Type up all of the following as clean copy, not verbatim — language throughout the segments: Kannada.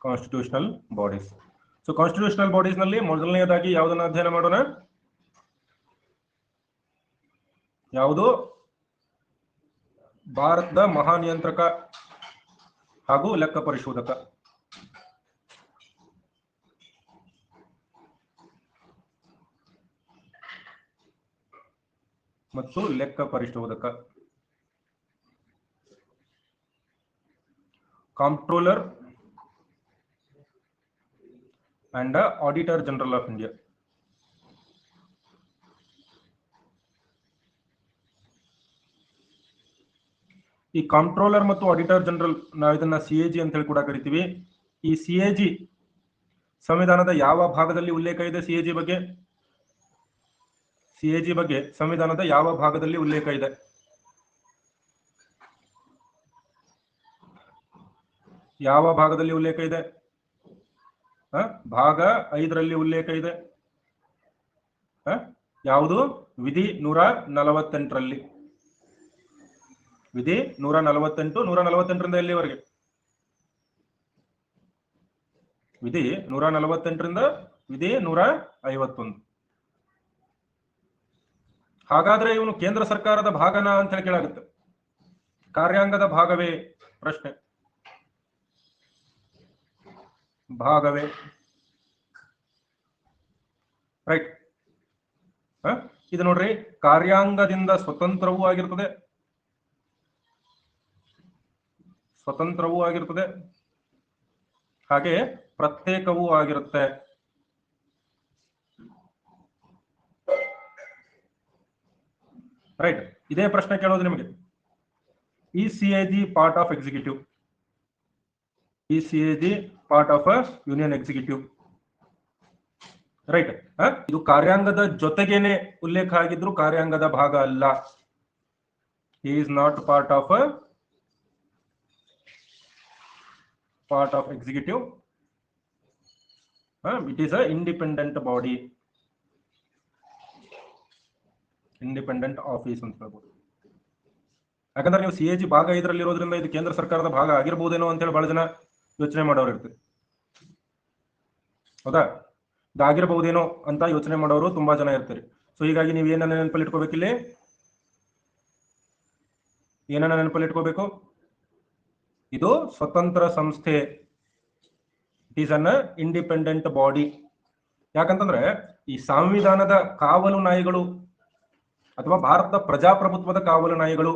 Constitutional bodies. So constitutional bodies ನಲ್ಲಿ ಮೊದಲನೆಯದಾಗಿ ಯಾವುದನ್ನ ಅಧ್ಯಯನ ಮಾಡೋಣ? ಯಾವುದು? ಭಾರತದ ಮಹಾನಿಯಂತ್ರಕ ಹಾಗೂ ಲೆಕ್ಕ ಪರಿಶೋಧಕ. ಮತ್ತು ಲೆಕ್ಕ ಪರಿಶೋಧಕ. Comptroller and Auditor General of India. ಈ ಕಾಂಪ್ಟ್ರೋಲರ್ ಮತ್ತು ಆಡಿಟರ್ ಜನರಲ್ ನಾವು ಇದನ್ನ CAG ಅಂತ ಹೇಳಿ ಕೂಡ ಕರಿತೀವಿ. ಈ CAG ಸಂವಿಧಾನದ ಯಾವ ಭಾಗದಲ್ಲಿ ಉಲ್ಲೇಖ ಇದೆ? CAG ಬಗ್ಗೆ ಸಂವಿಧಾನದ ಯಾವ ಭಾಗದಲ್ಲಿ ಉಲ್ಲೇಖ ಇದೆ? ಯಾವ ಭಾಗದಲ್ಲಿ ಉಲ್ಲೇಖ ಇದೆ? ಭಾಗ 5ರಲ್ಲಿ ಉಲ್ಲೇಖ ಇದೆ. ಯಾವುದು? ವಿಧಿ 148ರಲ್ಲಿ. ವಿಧಿ 148, 148ರಿಂದ ಎಲ್ಲಿವರೆಗೆ? ವಿಧಿ 148ರಿಂದ ವಿಧಿ 151. ಹಾಗಾದ್ರೆ ಇವನು ಕೇಂದ್ರ ಸರ್ಕಾರದ ಭಾಗನ ಅಂತ ಹೇಳಿ ಕೇಳಾಗುತ್ತೆ. ಕಾರ್ಯಾಂಗದ ಭಾಗವೇ? ಪ್ರಶ್ನೆ. ಭಾಗವೇ. ರೈಟ್. ಇದು ನೋಡ್ರಿ, ಕಾರ್ಯಾಂಗದಿಂದ ಸ್ವತಂತ್ರವೂ ಆಗಿರುತ್ತದೆ, ಹಾಗೆ ಪ್ರತ್ಯೇಕವೂ ಆಗಿರುತ್ತೆ. ರೈಟ್. ಇದೇ ಪ್ರಶ್ನೆ ಕೇಳೋದು ನಿಮಗೆ. ಈ CAG ಪಾರ್ಟ್ ಆಫ್ ಎಕ್ಸಿಕ್ಯೂಟಿವ್? ಈ CAG part of union executive. Right. ಇದು ಕಾರ್ಯಾಂಗದ ಜೊತೆಗೇನೆ ಉಲ್ಲೇಖ ಆಗಿದ್ರು ಕಾರ್ಯಾಂಗದ ಭಾಗ ಅಲ್ಲ. He is not part of executive. It is a independent body, independent office ಅಂತ ಹೇಳ್ಬೋದು. ಯಾಕಂದ್ರೆ ನೀವು CAG ಭಾಗ 5ರಲ್ಲಿ ಇರೋದ್ರಿಂದ ಇದು ಕೇಂದ್ರ ಸರ್ಕಾರದ ಭಾಗ ಆಗಿರ್ಬೋದೇನೋ ಅಂತ ಹೇಳಿ ಬಹಳ ಜನ ಯೋಚನೆ ಮಾಡೋರು ಇರ್ತಾರೆ. ಹೌದಾ? ಇದಾಗಿರ್ಬಹುದೇನೋ ಅಂತ ಯೋಚನೆ ಮಾಡೋರು ತುಂಬಾ ಜನ ಇರ್ತಾರೆ. ಸೊ ಹೀಗಾಗಿ ನೀವು ಏನನ್ನ ನೆನಪಲ್ಲಿ ಇಟ್ಕೋಬೇಕಿಲ್ಲಿ? ಏನನ್ನ ನೆನಪಲ್ಲಿ ಇಟ್ಕೋಬೇಕು? ಇದು ಸ್ವತಂತ್ರ ಸಂಸ್ಥೆ. It is an independent body. ಯಾಕಂತಂದ್ರೆ ಈ ಸಂವಿಧಾನದ ಕಾವಲು ನಾಯಿಗಳು ಅಥವಾ ಭಾರತದ ಪ್ರಜಾಪ್ರಭುತ್ವದ ಕಾವಲು ನಾಯಿಗಳು,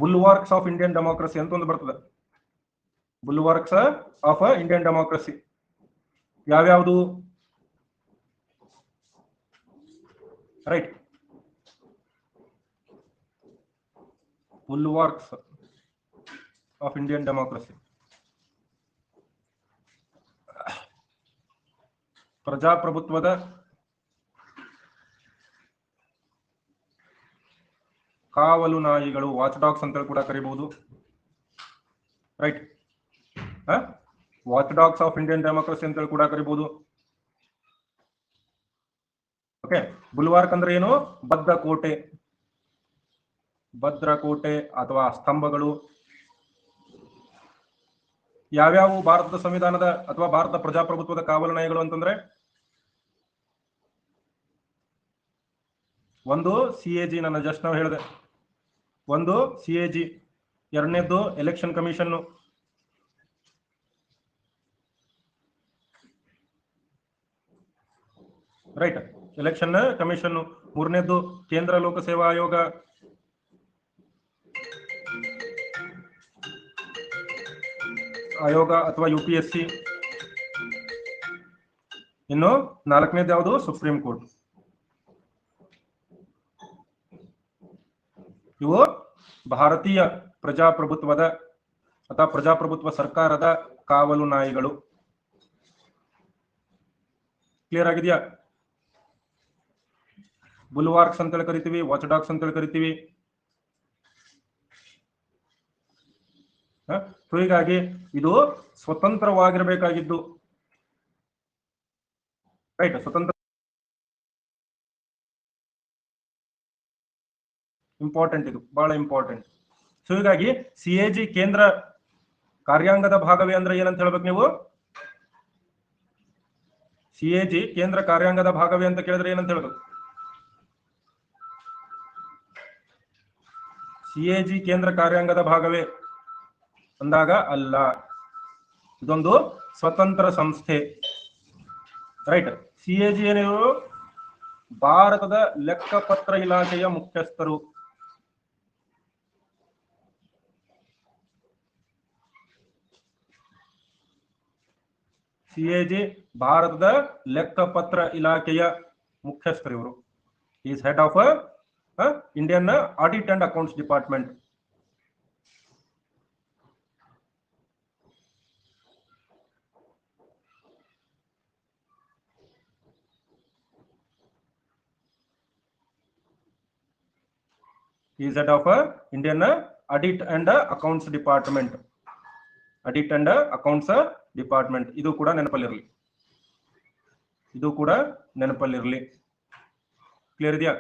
ಬುಲ್ವಾರ್ಕ್ಸ್ ಆಫ್ ಇಂಡಿಯನ್ ಡೆಮೋಕ್ರಸಿ ಅಂತ ಒಂದು ಬರ್ತದೆ. ಬುಲ್ವಾರ್ಕ್ಸ್ ಆಫ್ ಇಂಡಿಯನ್ ಡೆಮೋಕ್ರಸಿ ಯಾವ್ಯಾವುದು? Right. Bulwarks of Indian democracy, ಪ್ರಜಾಪ್ರಭುತ್ವದ ಕಾವಲು ನಾಯಿಗಳು, ವಾಚ್ ಡಾಗ್ಸ್ ಅಂತ ಕೂಡ ಕರೀಬಹುದು. Right. Watch dogs of Indian democracy ಅಂತ ಕೂಡ ಕರೀಬಹುದು. ಓಕೆ. ಬುಲ್ವಾರ್ಕ್ ಅಂದ್ರೆ ಏನು? ಭದ್ರಕೋಟೆ, ಭದ್ರಕೋಟೆ ಅಥವಾ ಸ್ತಂಭಗಳು. ಯಾವ್ಯಾವು ಭಾರತದ ಸಂವಿಧಾನದ ಅಥವಾ ಭಾರತ ಪ್ರಜಾಪ್ರಭುತ್ವದ ಕಾವಲು ನಾಯಿಗಳು ಅಂತಂದ್ರೆ? ಒಂದು CAG, ನನ್ನ ಜಸ್ಟ್ ನಾವು ಹೇಳಿದೆ. ಒಂದು CAG, ಎರಡನೇದು election commission, right, election commission. ಮೂರನೇದು ಕೇಂದ್ರ ಲೋಕಸೇವಾ ಆಯೋಗ. ಅಥವಾ UPSC. ಇನ್ನು ನಾಲ್ಕನೇದು ಯಾವುದು? Supreme court. ಇವು ಭಾರತೀಯ ಪ್ರಜಾಪ್ರಭುತ್ವದ ಅಥವಾ ಪ್ರಜಾಪ್ರಭುತ್ವ ಸರ್ಕಾರದ ಕಾವಲು ನಾಯಿಗಳು. ಕ್ಲಿಯರ್ ಆಗಿದೆಯಾ? ಬುಲ್ವಾರ್ಕ್ಸ್ ಅಂತೇಳಿ ಕರಿತೀವಿ, ವಾಚ್ ಡಾಗ್ಸ್ ಅಂತೇಳಿ ಕರಿತೀವಿ. ಸೊ ಹೀಗಾಗಿ ಇದು ಸ್ವತಂತ್ರವಾಗಿರಬೇಕಾಗಿದ್ದು. ರೈಟ್. ಸ್ವತಂತ್ರ ಇಂಪಾರ್ಟೆಂಟ್, ಇದು ಬಹಳ ಇಂಪಾರ್ಟೆಂಟ್. ಸೊ ಹೀಗಾಗಿ CAG ಕೇಂದ್ರ ಕಾರ್ಯಾಂಗದ ಭಾಗವೇ ಅಂದ್ರೆ ಏನಂತ ಹೇಳ್ಬೇಕು ನೀವು? ಸಿಎಜಿ ಕೇಂದ್ರ ಕಾರ್ಯಾಂಗದ ಭಾಗವೇ ಅಂತ ಕೇಳಿದ್ರೆ ಏನಂತ ಹೇಳ್ಬೇಕು? ಸಿಎಜಿ ಕೇಂದ್ರ ಕಾರ್ಯಾಂಗದ ಭಾಗವೇ ಅಂದಾಗ ಅಲ್ಲ, ಇದೊಂದು ಸ್ವತಂತ್ರ ಸಂಸ್ಥೆ. ರೈಟ್. ಸಿಎಜಿ ಏನಿವರು ಭಾರತದ ಲೆಕ್ಕಪತ್ರ ಇಲಾಖೆಯ ಮುಖ್ಯಸ್ಥರು. ಸಿಎಜಿ ಭಾರತದ ಲೆಕ್ಕಪತ್ರ ಇಲಾಖೆಯ ಮುಖ್ಯಸ್ಥರು ಇವರು. Is head of Indian audit and accounts department. Is head of Indian audit and accounts department. Audit and accounts department. ಇದು ಕೂಡ ನೆನಪಲ್ಲಿರಲಿ, ಇದು ಕೂಡ ನೆನಪಲ್ಲಿರಲಿ. ಕ್ಲಿಯರ್ ಇದೆಯಾ?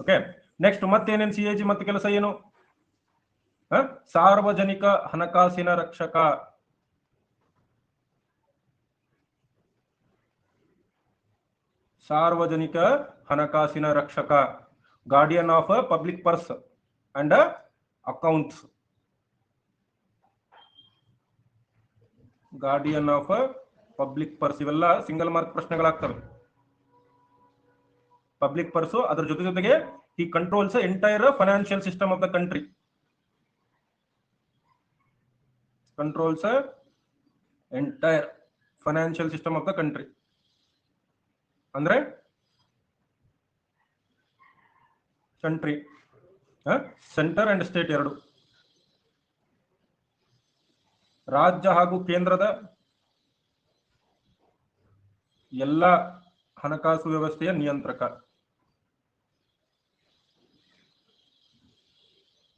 ಓಕೆ. ನೆಕ್ಸ್ಟ್ ಮತ್ತೇನೇನು ಸಿಎಜಿ ಮತ್ತೆ ಕೆಲಸ ಏನು? ಸಾರ್ವಜನಿಕ ಹಣಕಾಸಿನ ರಕ್ಷಕ. ಸಾರ್ವಜನಿಕ ಹಣಕಾಸಿನ ರಕ್ಷಕ. Guardian of public purse and accounts. Guardian of public purse. ಇವೆಲ್ಲ ಸಿಂಗಲ್ ಮಾರ್ಕ್ ಪ್ರಶ್ನೆಗಳಾಗ್ತವೆ. ಪಬ್ಲಿಕ್ ಪರ್ಸು, ಅದರ ಜೊತೆಗೆ he controls the entire financial system of the country. Controls the entire financial system of the country. ಅಂದ್ರೆ ಕಂಟ್ರಿ, ಸೆಂಟರ್ ಅಂಡ್ ಸ್ಟೇಟ್ ಎರಡು. ರಾಜ್ಯ ಹಾಗೂ ಕೇಂದ್ರದ ಎಲ್ಲ ಹಣಕಾಸು ವ್ಯವಸ್ಥೆಯ ನಿಯಂತ್ರಕ.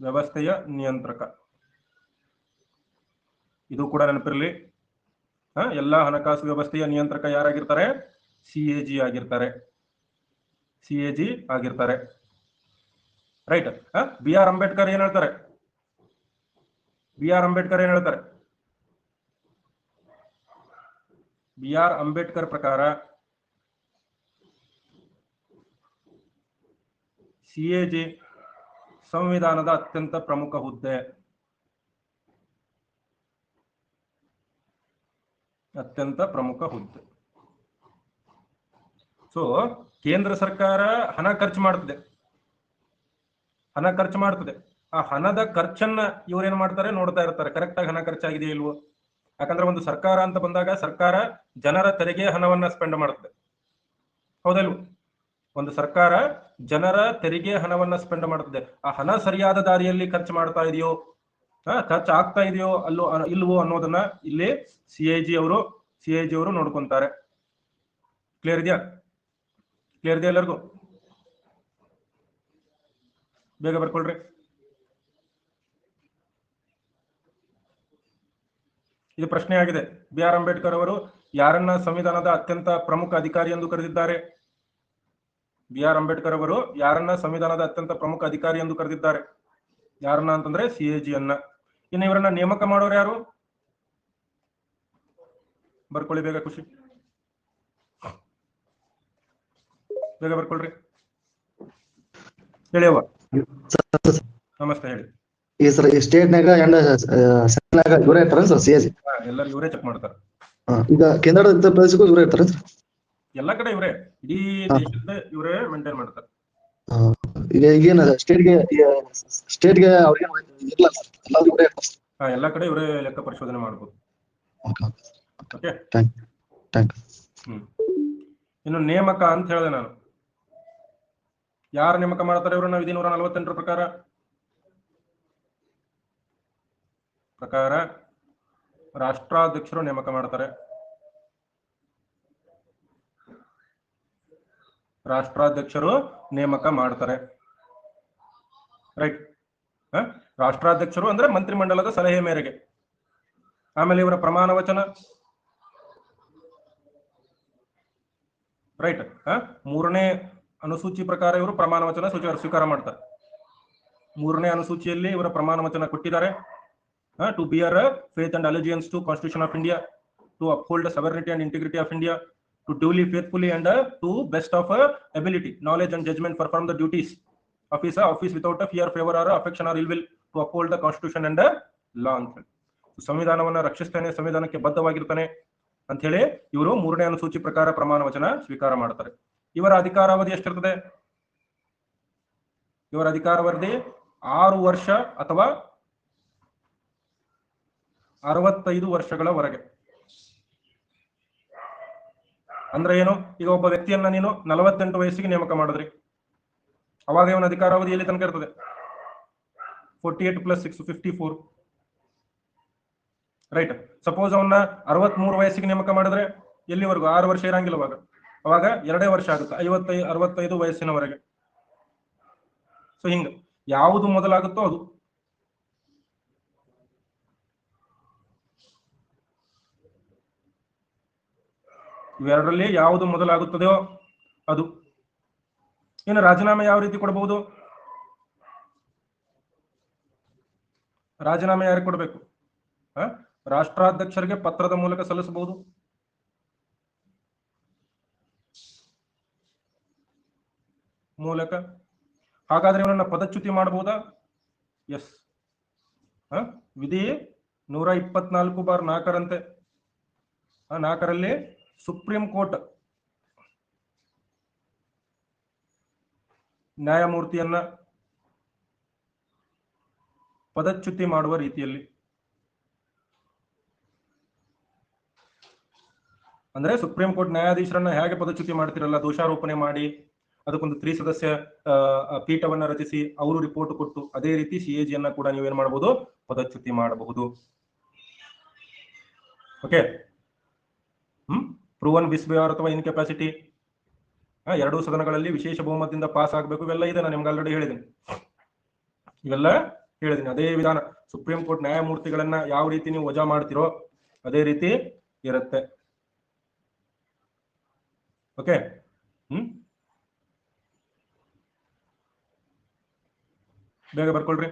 ವ್ಯವಸ್ಥೆಯ ನಿಯಂತ್ರಕ. ಇದು ಕೂಡ ನೆನಪಿರಲಿ. ಎಲ್ಲ ಹಣಕಾಸು ವ್ಯವಸ್ಥೆಯ ನಿಯಂತ್ರಕ ಯಾರಾಗಿರ್ತಾರೆ? ಸಿಎಜಿ ಆಗಿರ್ತಾರೆ. ಸಿಎಜಿ ಆಗಿರ್ತಾರೆ. ರೈಟ್. ಬಿ ಆರ್ ಅಂಬೇಡ್ಕರ್ ಏನ್ ಹೇಳ್ತಾರೆ? ಬಿ ಆರ್ ಅಂಬೇಡ್ಕರ್ ಏನ್ ಹೇಳ್ತಾರೆ? ಬಿ ಆರ್ ಅಂಬೇಡ್ಕರ್ ಪ್ರಕಾರ ಸಿಎಜಿ ಸಂವಿಧಾನದ ಅತ್ಯಂತ ಪ್ರಮುಖ ಹುದ್ದೆ. ಅತ್ಯಂತ ಪ್ರಮುಖ ಹುದ್ದೆ. ಸೊ ಕೇಂದ್ರ ಸರ್ಕಾರ ಹಣ ಖರ್ಚು ಮಾಡ್ತದೆ, ಹಣ ಖರ್ಚು ಮಾಡ್ತದೆ. ಆ ಹಣದ ಖರ್ಚನ್ನ ಇವ್ರೇನ್ ಮಾಡ್ತಾರೆ? ನೋಡ್ತಾ ಇರ್ತಾರೆ, ಕರೆಕ್ಟ್ ಆಗಿ ಹಣ ಖರ್ಚಾಗಿದೆಯೋ ಇಲ್ವೋ. ಯಾಕಂದ್ರೆ ಒಂದು ಸರ್ಕಾರ ಅಂತ ಬಂದಾಗ ಸರ್ಕಾರ ಜನರ ತೆರಿಗೆ ಹಣವನ್ನ ಸ್ಪೆಂಡ್ ಮಾಡ್ತದೆ, ಹೌದಲ್ವ? ಒಂದು ಸರ್ಕಾರ ಜನರ ತೆರಿಗೆ ಹಣವನ್ನ ಸ್ಪೆಂಡ್ ಮಾಡ್ತದೆ. ಆ ಹಣ ಸರಿಯಾದ ದಾರಿಯಲ್ಲಿ ಖರ್ಚು ಮಾಡ್ತಾ ಇದೆಯೋ, ಖರ್ಚು ಆಗ್ತಾ ಇದೆಯೋ ಇಲ್ವೋ ಅನ್ನೋದನ್ನ ಇಲ್ಲಿ ಸಿಎಜಿ ಅವರು ನೋಡ್ಕೊಂತಾರೆ. ಕ್ಲಿಯರ್ ಇದೆಯಾ? ಕ್ಲಿಯರ್ ಇದೆಯಾ ಎಲ್ಲರಿಗೂ? ಬೇಗ ಬರ್ಕೊಳ್ರಿ. ಇದು ಪ್ರಶ್ನೆ ಆಗಿದೆ. ಬಿ ಆರ್ ಅಂಬೇಡ್ಕರ್ ಅವರು ಯಾರನ್ನ ಸಂವಿಧಾನದ ಅತ್ಯಂತ ಪ್ರಮುಖ ಅಧಿಕಾರಿ ಎಂದು ಕರೆದಿದ್ದಾರೆ? ಬಿ ಆರ್ ಅಂಬೇಡ್ಕರ್ ಅವರು ಯಾರನ್ನ ಸಂವಿಧಾನದ ಅತ್ಯಂತ ಪ್ರಮುಖ ಅಧಿಕಾರಿ ಎಂದು ಕರೆದಿದ್ದಾರೆ? ಯಾರನ್ನ ಅಂತಂದ್ರೆ ಸಿಎಜಿ ಅನ್ನ. ಇನ್ನು ಇವರನ್ನ ನೇಮಕ ಮಾಡೋರು ಯಾರು? ಬರ್ಕೊಳ್ಳಿ ಬೇಗ, ಖುಷಿ ಬೇಗ ಬರ್ಕೊಳ್ರಿ. ಹೇಳಿ ಅವ್ವ. ನಮಸ್ತೆ, ಹೇಳಿ. ಈ ಸರ್ ಸ್ಟೇಟ್ನಾಗ ಅಂಡ್ ಸೆಂಟ್ರಲ್ನಾಗ ಇವರೇ ಇರ್ತಾರ ಸರ್ ಸಿಎಜಿ? ಎಲ್ಲರೂ ಇವರೇ ಚೆಕ್ ಮಾಡ್ತಾರೆ. ಈಗ ಕೇಂದ್ರದ ಪ್ರದೇಶಕ್ಕೂ ಇವರೇ ಇರ್ತಾರ ಸರ್? ಎಲ್ಲಾ ಕಡೆ ಇವರೇ, ಇಡೀ ದೇಶದ ಇವರೇ ಮೇಂಟೈನ್ ಮಾಡ್ತಾರೆ. ಈಗ ಈಗೇನ ಸ್ಟೇಟ್ಗೆ ಅವ್ರಿಗೆ ಇರ್ಲ ಎಲ್ಲ ಇವರೇ ಇರ್ತಾರೆ? ಎಲ್ಲಾ ಕಡೆ ಇವರೇ ಲೆಕ್ಕ ಪರಿಶೋಧನೆ ಮಾಡ್ಬೋದು. ಓಕೆ, ಇನ್ನು ನೇಮಕ ಅಂತ ಹೇಳಿದೆ ನಾನು. ಯಾರು ನೇಮಕ ಮಾಡ್ತಾರೆ ಇವ್ರನ್ನ? ವಿಧಿ 148 ಪ್ರಕಾರ ರಾಷ್ಟ್ರಾಧ್ಯಕ್ಷರು ನೇಮಕ ಮಾಡ್ತಾರೆ. ರಾಷ್ಟ್ರಾಧ್ಯಕ್ಷರು ನೇಮಕ ಮಾಡ್ತಾರೆ. ರೈಟ್. ರಾಷ್ಟ್ರಾಧ್ಯಕ್ಷರು ಅಂದ್ರೆ ಮಂತ್ರಿಮಂಡಲದ ಸಲಹೆ ಮೇರೆಗೆ. ಆಮೇಲೆ ಇವರ ಪ್ರಮಾಣ ವಚನ, ರೈಟ್. ಮೂರನೇ ಅನುಸೂಚಿ ಪ್ರಕಾರ ಇವರು ಪ್ರಮಾಣ ವಚನ ಸ್ವೀಕಾರ ಮಾಡ್ತಾರೆ. ಮೂರನೇ ಅನುಸೂಚಿಯಲ್ಲಿ ಇವರ ಪ್ರಮಾಣ ವಚನ ಕೊಟ್ಟಿದ್ದಾರೆ. To bear faith and allegiance to constitution of India, to uphold sovereignty and integrity of India, to duly faithfully and to best of ability, knowledge and judgement perform the duties of his office without a fear, favor or affection or ill will, to uphold the constitution and law ಅಂತ ಹೇಳಿ. ಸಂವಿಧಾನವನ್ನ ರಕ್ಷಿಸ್ತಾನೆ, ಸಂವಿಧಾನಕ್ಕೆ ಬದ್ಧವಾಗಿರ್ತಾನೆ ಅಂತ ಹೇಳಿ ಇವರು ಮೂರನೇ ಅನುಸೂಚಿ ಪ್ರಕಾರ ಪ್ರಮಾಣ ವಚನ ಸ್ವೀಕಾರ ಮಾಡ್ತಾರೆ. ಇವರ ಅಧಿಕಾರಾವಧಿ ಎಷ್ಟಿರ್ತದೆ? ಇವರ ಅಧಿಕಾರಾವಧಿ 6 ವರ್ಷ ಅಥವಾ 65 ವರ್ಷಗಳವರೆಗೆ. ಅಂದ್ರೆ ಏನು? ಈಗ ಒಬ್ಬ ವ್ಯಕ್ತಿಯನ್ನ ನೀನು 48 ವಯಸ್ಸಿಗೆ ನೇಮಕ ಮಾಡಿದ್ರಿ, ಅವಾಗ ಇವನ ಅಧಿಕಾರಾವಧಿ ಎಲ್ಲಿ ತನಕ ಇರ್ತದೆ? 48 + 6 54. ರೈಟ್. ಸಪೋಸ್ ಅವನ್ನ 63 ವಯಸ್ಸಿಗೆ ನೇಮಕ ಮಾಡಿದ್ರೆ ಎಲ್ಲಿವರೆಗೂ? 6 ವರ್ಷ ಇರಂಗಿಲ್ಲ ಅವಾಗ 2 ವರ್ಷ ಆಗುತ್ತೆ, 65 ವಯಸ್ಸಿನವರೆಗೆ. ಸೊ ಹಿಂಗ ಯಾವುದು ಮೊದಲಾಗುತ್ತೋ ಅದು. ಇವೆರಡರಲ್ಲಿ ಯಾವುದು ಮೊದಲಾಗುತ್ತದೆಯೋ ಅದು. ಇನ್ನು ರಾಜೀನಾಮೆ ಯಾವ ರೀತಿ ಕೊಡಬಹುದು? ರಾಜೀನಾಮೆ ಯಾರಿಗೆ ಕೊಡಬೇಕು? ರಾಷ್ಟ್ರಾಧ್ಯಕ್ಷರಿಗೆ ಪತ್ರದ ಮೂಲಕ ಸಲ್ಲಿಸಬಹುದು. ಹಾಗಾದ್ರೆ ಇವನನ್ನ ಪದಚ್ಯುತಿ ಮಾಡಬಹುದಾ? ಎಸ್. ವಿಧಿ 124/4ರಂತೆ 4ರಲ್ಲಿ ಸುಪ್ರೀಂ ಕೋರ್ಟ್ ನ್ಯಾಯಮೂರ್ತಿಯನ್ನ ಪದಚ್ಯುತಿ ಮಾಡುವ ರೀತಿಯಲ್ಲಿ, ಅಂದ್ರೆ ಸುಪ್ರೀಂ ಕೋರ್ಟ್ ನ್ಯಾಯಾಧೀಶರನ್ನ ಹೇಗೆ ಪದಚ್ಯುತಿ ಮಾಡ್ತಿರಲ್ಲ, ದೋಷಾರೋಪಣೆ ಮಾಡಿ ಅದಕ್ಕೊಂದು 3 ಸದಸ್ಯ ಪೀಠವನ್ನ ರಚಿಸಿ ಅವರು ರಿಪೋರ್ಟ್ ಕೊಟ್ಟು, ಅದೇ ರೀತಿ ಸಿಎಜಿಯನ್ನ ಕೂಡ ನೀವೇನ್ ಮಾಡಬಹುದು? ಪದಚ್ಯುತಿ ಮಾಡಬಹುದು. ಓಕೆ. ಪ್ರೂವನ್ ಡಿಸ್ಬೇರ್ ಅಥವಾ ಇನ್ಕೆಪಾಸಿಟಿ, 2 ಸದನಗಳಲ್ಲಿ ವಿಶೇಷ ಬಹುಮತದಿಂದ ಪಾಸ್ ಆಗಬೇಕು. ಇವೆಲ್ಲ ಇದೆ, ನಾನು ನಿಮ್ಗೆ ಆಲ್ರೆಡಿ ಹೇಳಿದ್ದೀನಿ. ಅದೇ ವಿಧಾನ. ಸುಪ್ರೀಂ ಕೋರ್ಟ್ ನ್ಯಾಯಮೂರ್ತಿಗಳನ್ನ ಯಾವ ರೀತಿ ನೀವು ವಜಾ ಮಾಡ್ತಿರೋ ಅದೇ ರೀತಿ ಇರುತ್ತೆ. ಓಕೆ. ಬೇಗ ಬರ್ಕೊಳ್ರಿ.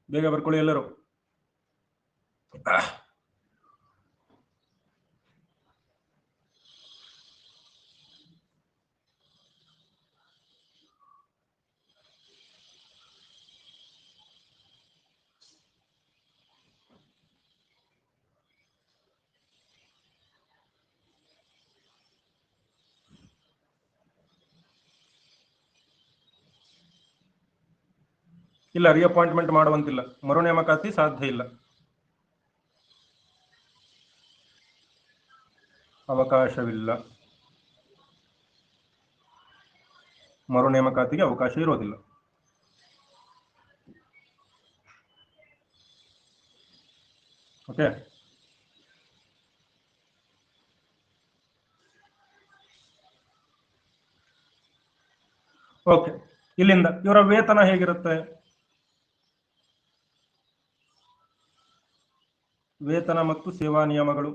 ಬೇಗ ಬರ್ಕೊಳ್ಳಿ ಎಲ್ಲರೂ. ಇಲ್ಲ, ರಿಅಪಾಯಿಂಟ್ಮೆಂಟ್ ಮಾಡುವಂತಿಲ್ಲ, ಮರು ನೇಮಕಾತಿ ಸಾಧ್ಯ ಇಲ್ಲ, ಅವಕಾಶವಿಲ್ಲ, ಮರು ನೇಮಕಾತಿಗೆ ಅವಕಾಶ ಇರೋದಿಲ್ಲ. ಓಕೆ. ಓಕೆ. ಇಲ್ಲಿಂದ ಇವರ ವೇತನ ಹೇಗಿರುತ್ತೆ? ವೇತನ ಮತ್ತು ಸೇವಾ ನಿಯಮಗಳು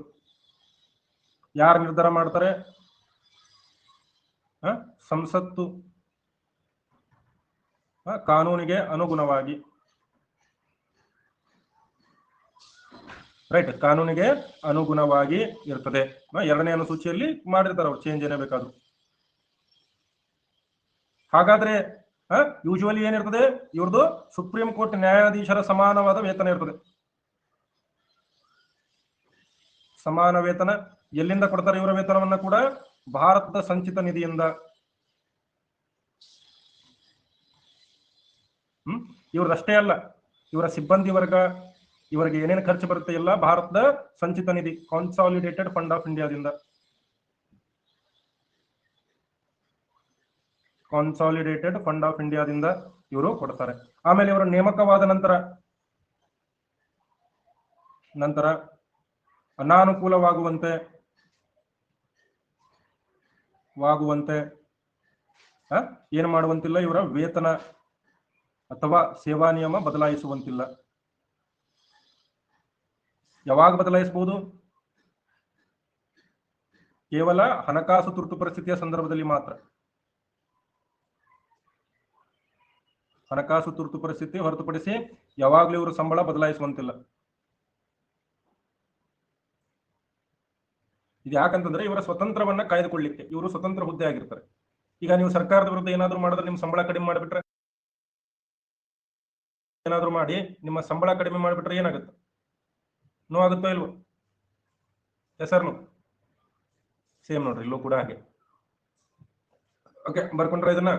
ಯಾರು ನಿರ್ಧಾರ ಮಾಡ್ತಾರೆ? ಸಂಸತ್ತು ಕಾನೂನಿಗೆ ಅನುಗುಣವಾಗಿ. ರೈಟ್. ಕಾನೂನಿಗೆ ಅನುಗುಣವಾಗಿ ಇರ್ತದೆ. 2ನೇ ಅನುಸೂಚಿಯಲ್ಲಿ ಮಾಡಿರ್ತಾರೆ ಅವ್ರು, ಚೇಂಜ್ ಏನೇ ಬೇಕಾದ್ರು. ಹಾಗಾದ್ರೆ ಯೂಶುವಲಿ ಏನಿರ್ತದೆ ಇವ್ರದ್ದು? ಸುಪ್ರೀಂ ಕೋರ್ಟ್ ನ್ಯಾಯಾಧೀಶರ ಸಮಾನವಾದ ವೇತನ ಇರ್ತದೆ. ಸಮಾನ ವೇತನ ಎಲ್ಲಿಂದ ಕೊಡ್ತಾರೆ? ಇವರ ವೇತನವನ್ನ ಕೂಡ ಭಾರತದ ಸಂಚಿತ ನಿಧಿಯಿಂದ. ಇವ್ರದಷ್ಟೇ ಅಲ್ಲ, ಇವರ ಸಿಬ್ಬಂದಿ ವರ್ಗ, ಇವರಿಗೆ ಏನೇನು ಖರ್ಚು ಬರುತ್ತೆ ಎಲ್ಲ ಭಾರತದ ಸಂಚಿತ ನಿಧಿ, ಕಾನ್ಸಾಲಿಡೇಟೆಡ್ ಫಂಡ್ ಆಫ್ ಇಂಡಿಯಾದಿಂದ. ಕಾನ್ಸಾಲಿಡೇಟೆಡ್ ಫಂಡ್ ಆಫ್ ಇಂಡಿಯಾದಿಂದ ಇವರು ಕೊಡ್ತಾರೆ. ಆಮೇಲೆ ಇವರು ನೇಮಕವಾದ ನಂತರ ಅನಾನುಕೂಲವಾಗುವಂತೆ ವಾಗುವಂತೆ ಏನು ಮಾಡುವಂತಿಲ್ಲ, ಇವರ ವೇತನ ಅಥವಾ ಸೇವಾ ನಿಯಮ ಬದಲಾಯಿಸುವಂತಿಲ್ಲ. ಯಾವಾಗ ಬದಲಾಯಿಸಬಹುದು? ಕೇವಲ ಹಣಕಾಸು ತುರ್ತು ಪರಿಸ್ಥಿತಿಯ ಸಂದರ್ಭದಲ್ಲಿ ಮಾತ್ರ. ಹಣಕಾಸು ತುರ್ತು ಪರಿಸ್ಥಿತಿ ಹೊರತುಪಡಿಸಿ ಯಾವಾಗಲೂ ಇವರು ಸಂಬಳ ಬದಲಾಯಿಸುವಂತಿಲ್ಲ. ಇದು ಯಾಕಂತಂದ್ರೆ ಇವರ ಸ್ವತಂತ್ರವನ್ನ ಕಾಯ್ದುಕೊಳ್ಳಿಕ್ಕೆ, ಇವರು ಸ್ವತಂತ್ರ ಹುದ್ದೆ ಆಗಿರ್ತಾರೆ. ಈಗ ನೀವು ಸರ್ಕಾರದ ವಿರುದ್ಧ ಏನಾದ್ರು ಮಾಡಿದ್ರೆ ನಿಮ್ಮ ಸಂಬಳ ಕಡಿಮೆ ಮಾಡಿಬಿಟ್ರೆ, ಏನಾದ್ರು ಮಾಡಿ ನಿಮ್ಮ ಸಂಬಳ ಕಡಿಮೆ ಮಾಡಿಬಿಟ್ರೆ ಏನಾಗುತ್ತೆ? ನೋ ಆಗುತ್ತೋ ಇಲ್ವೋ? ಹೆಸರು ಸೇಮ್ ನೋಡ್ರಿ, ಇಲ್ಲೂ ಕೂಡ ಹಾಗೆ. ಓಕೆ, ಬರ್ಕೊಂಡ್ರೆ ಇದನ್ನ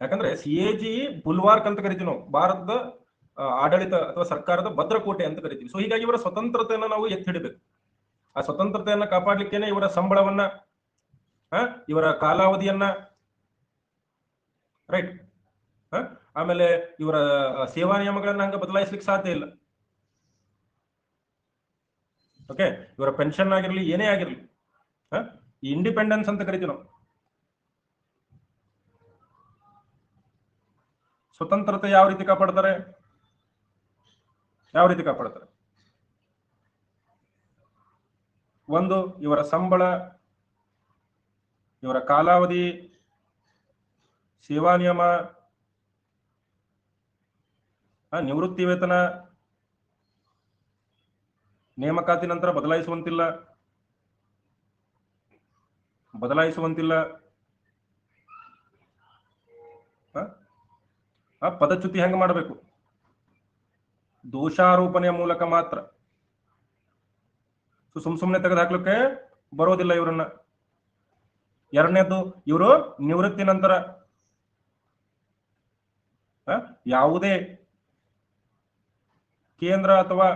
ಯಾಕಂದ್ರೆ CAG ಬುಲ್ವಾರ್ಕ್ ಅಂತ ಕರಿತೀವಿ ನಾವು, ಭಾರತದ ಆಡಳಿತ ಅಥವಾ ಸರ್ಕಾರದ ಭದ್ರಕೋಟೆ ಅಂತ ಕರಿತೀವಿ. ಸೊ ಹೀಗಾಗಿ ಇವರ ಸ್ವತಂತ್ರತೆಯನ್ನ ನಾವು ಎತ್ತಿ ಹಿಡಿಬೇಕು. ಆ ಸ್ವತಂತ್ರತೆಯನ್ನ ಕಾಪಾಡ್ಲಿಕ್ಕೇನೆ ಇವರ ಸಂಬಳವನ್ನ, ಇವರ ಕಾಲಾವಧಿಯನ್ನ, ರೈಟ್, ಆಮೇಲೆ ಇವರ ಸೇವಾ ನಿಯಮಗಳನ್ನ ಹಂಗ ಬದಲಾಯಿಸ್ಲಿಕ್ಕೆ ಸಾಧ್ಯ ಇಲ್ಲ. ಓಕೆ, ಇವರ ಪೆನ್ಷನ್ ಆಗಿರ್ಲಿ, ಏನೇ ಆಗಿರ್ಲಿ, ಈ ಇಂಡಿಪೆಂಡೆನ್ಸ್ ಅಂತ ಕರಿತೀವಿ ನಾವು. ಸ್ವತಂತ್ರತೆ ಯಾವ ರೀತಿ ಕಾಪಾಡ್ತಾರೆ? ಯಾವ ರೀತಿ ಕಾಪಾಡ್ತಾರೆ? ಒಂದು, ಇವರ ಸಂಬಳ, ಇವರ ಕಾಲಾವಧಿ, ಸೇವಾ ನಿಯಮ, ನಿವೃತ್ತಿ ವೇತನ, ನೇಮಕಾತಿ ನಂತರ ಬದಲಾಯಿಸುವಂತಿಲ್ಲ. ಪದಚ್ಯುತಿ ಹೆಂಗ ಮಾಡಬೇಕು? ದೋಷಾರೋಪಣೆಯ ಮೂಲಕ ಮಾತ್ರ. ಸುಮ್ಮನೆ ತೆಗೆದು ಹಾಕ್ಲಿಕ್ಕೆ ಬರೋದಿಲ್ಲ ಇವರನ್ನ. ಎರಡನೇದು, ಇವರು ನಿವೃತ್ತಿ ನಂತರ ಯಾವುದೇ ಕೇಂದ್ರ ಅಥವಾ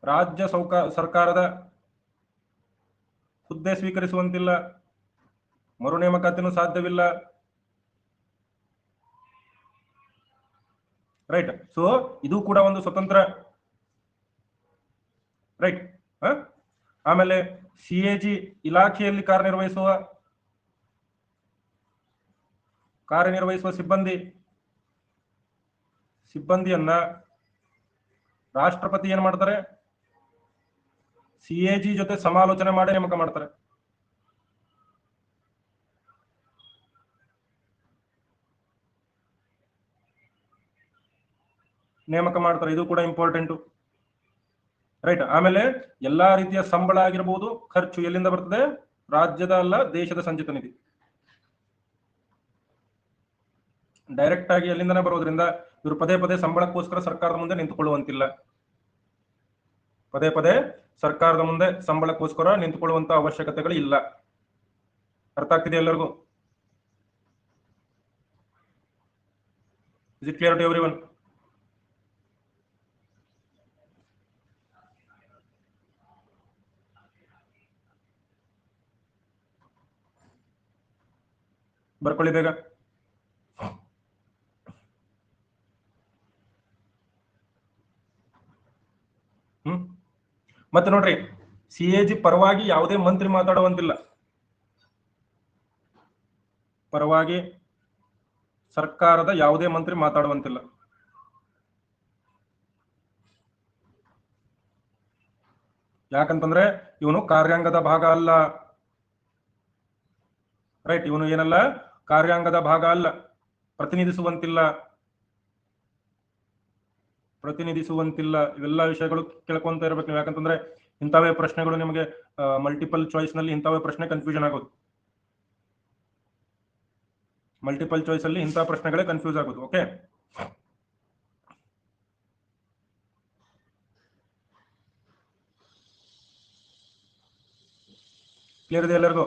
ರಾಜ್ಯ ಸರ್ಕಾರದ ಹುದ್ದೆ ಸ್ವೀಕರಿಸುವಂತಿಲ್ಲ, ಮರು ನೇಮಕಾತಿನೂ ಸಾಧ್ಯವಿಲ್ಲ. ರೈಟ್. ಸೊ ಇದು ಕೂಡ ಒಂದು ಸ್ವತಂತ್ರ. ರೈಟ್. ಆಮೇಲೆ CAG ಇಲಾಖೆಯಲ್ಲಿ ಕಾರ್ಯನಿರ್ವಹಿಸುವ ಸಿಬ್ಬಂದಿಯನ್ನ ರಾಷ್ಟ್ರಪತಿ ಏನ್ ಮಾಡ್ತಾರೆ? CAG ಜೊತೆ ಸಮಾಲೋಚನೆ ಮಾಡಿ ನೇಮಕ ಮಾಡ್ತಾರೆ. ಇದು ಕೂಡ ಇಂಪಾರ್ಟೆಂಟ್. ರೈಟ್. ಆಮೇಲೆ ಎಲ್ಲಾ ರೀತಿಯ ಸಂಬಳ ಆಗಿರಬಹುದು, ಖರ್ಚು ಎಲ್ಲಿಂದ ಬರ್ತದೆ? ರಾಜ್ಯದ ಅಲ್ಲ, ದೇಶದ ಸಂಚಿತ ನಿಧಿ. ಡೈರೆಕ್ಟ್ ಆಗಿ ಎಲ್ಲಿಂದನೇ ಬರೋದ್ರಿಂದ ಇವರು ಪದೇ ಪದೇ ಸಂಬಳಕ್ಕೋಸ್ಕರ ಸರ್ಕಾರದ ಮುಂದೆ ನಿಂತುಕೊಳ್ಳುವಂತಿಲ್ಲ. ಪದೇ ಪದೇ ಸರ್ಕಾರದ ಮುಂದೆ ಸಂಬಳಕ್ಕೋಸ್ಕರ ನಿಂತುಕೊಳ್ಳುವಂತ ಅವಶ್ಯಕತೆಗಳು ಇಲ್ಲ. ಅರ್ಥ ಆಗ್ತಿದೆ ಎಲ್ಲರಿಗೂ? Is it clear to everyone? ಬರ್ಕೊಳ್ಳಿ ಬೇಗ. ಮತ್ತೆ ನೋಡ್ರಿ, CAG ಪರವಾಗಿ ಯಾವುದೇ ಮಂತ್ರಿ ಮಾತಾಡುವಂತಿಲ್ಲ. ಪರವಾಗಿ ಸರ್ಕಾರದ ಯಾವುದೇ ಮಂತ್ರಿ ಮಾತಾಡುವಂತಿಲ್ಲ. ಯಾಕಂತಂದ್ರೆ ಇವನು ಕಾರ್ಯಾಂಗದ ಭಾಗ ಅಲ್ಲ. ರೈಟ್. ಇವನು ಏನಲ್ಲ, ಕಾರ್ಯಾಂಗದ ಭಾಗ ಅಲ್ಲ. ಪ್ರತಿನಿಧಿಸುವಂತಿಲ್ಲ. ಇವೆಲ್ಲ ವಿಷಯಗಳು ಕೇಳ್ಕೊಂತ ಇರ್ಬೇಕು ನೀವು. ಯಾಕಂತಂದ್ರೆ ಇಂಥವೇ ಪ್ರಶ್ನೆಗಳು ನಿಮಗೆ ಮಲ್ಟಿಪಲ್ ಚಾಯ್ಸ್ ನಲ್ಲಿ ಇಂಥವೇ ಪ್ರಶ್ನೆ ಕನ್ಫ್ಯೂಷನ್ ಆಗೋದು. ಮಲ್ಟಿಪಲ್ ಚಾಯ್ಸ್ ಅಲ್ಲಿ ಇಂಥ ಪ್ರಶ್ನೆಗಳೇ ಕನ್ಫ್ಯೂಸ್ ಆಗೋದು. ಓಕೆ, ಕ್ಲಿಯರ್ ಇದೆ ಎಲ್ಲರಿಗೂ?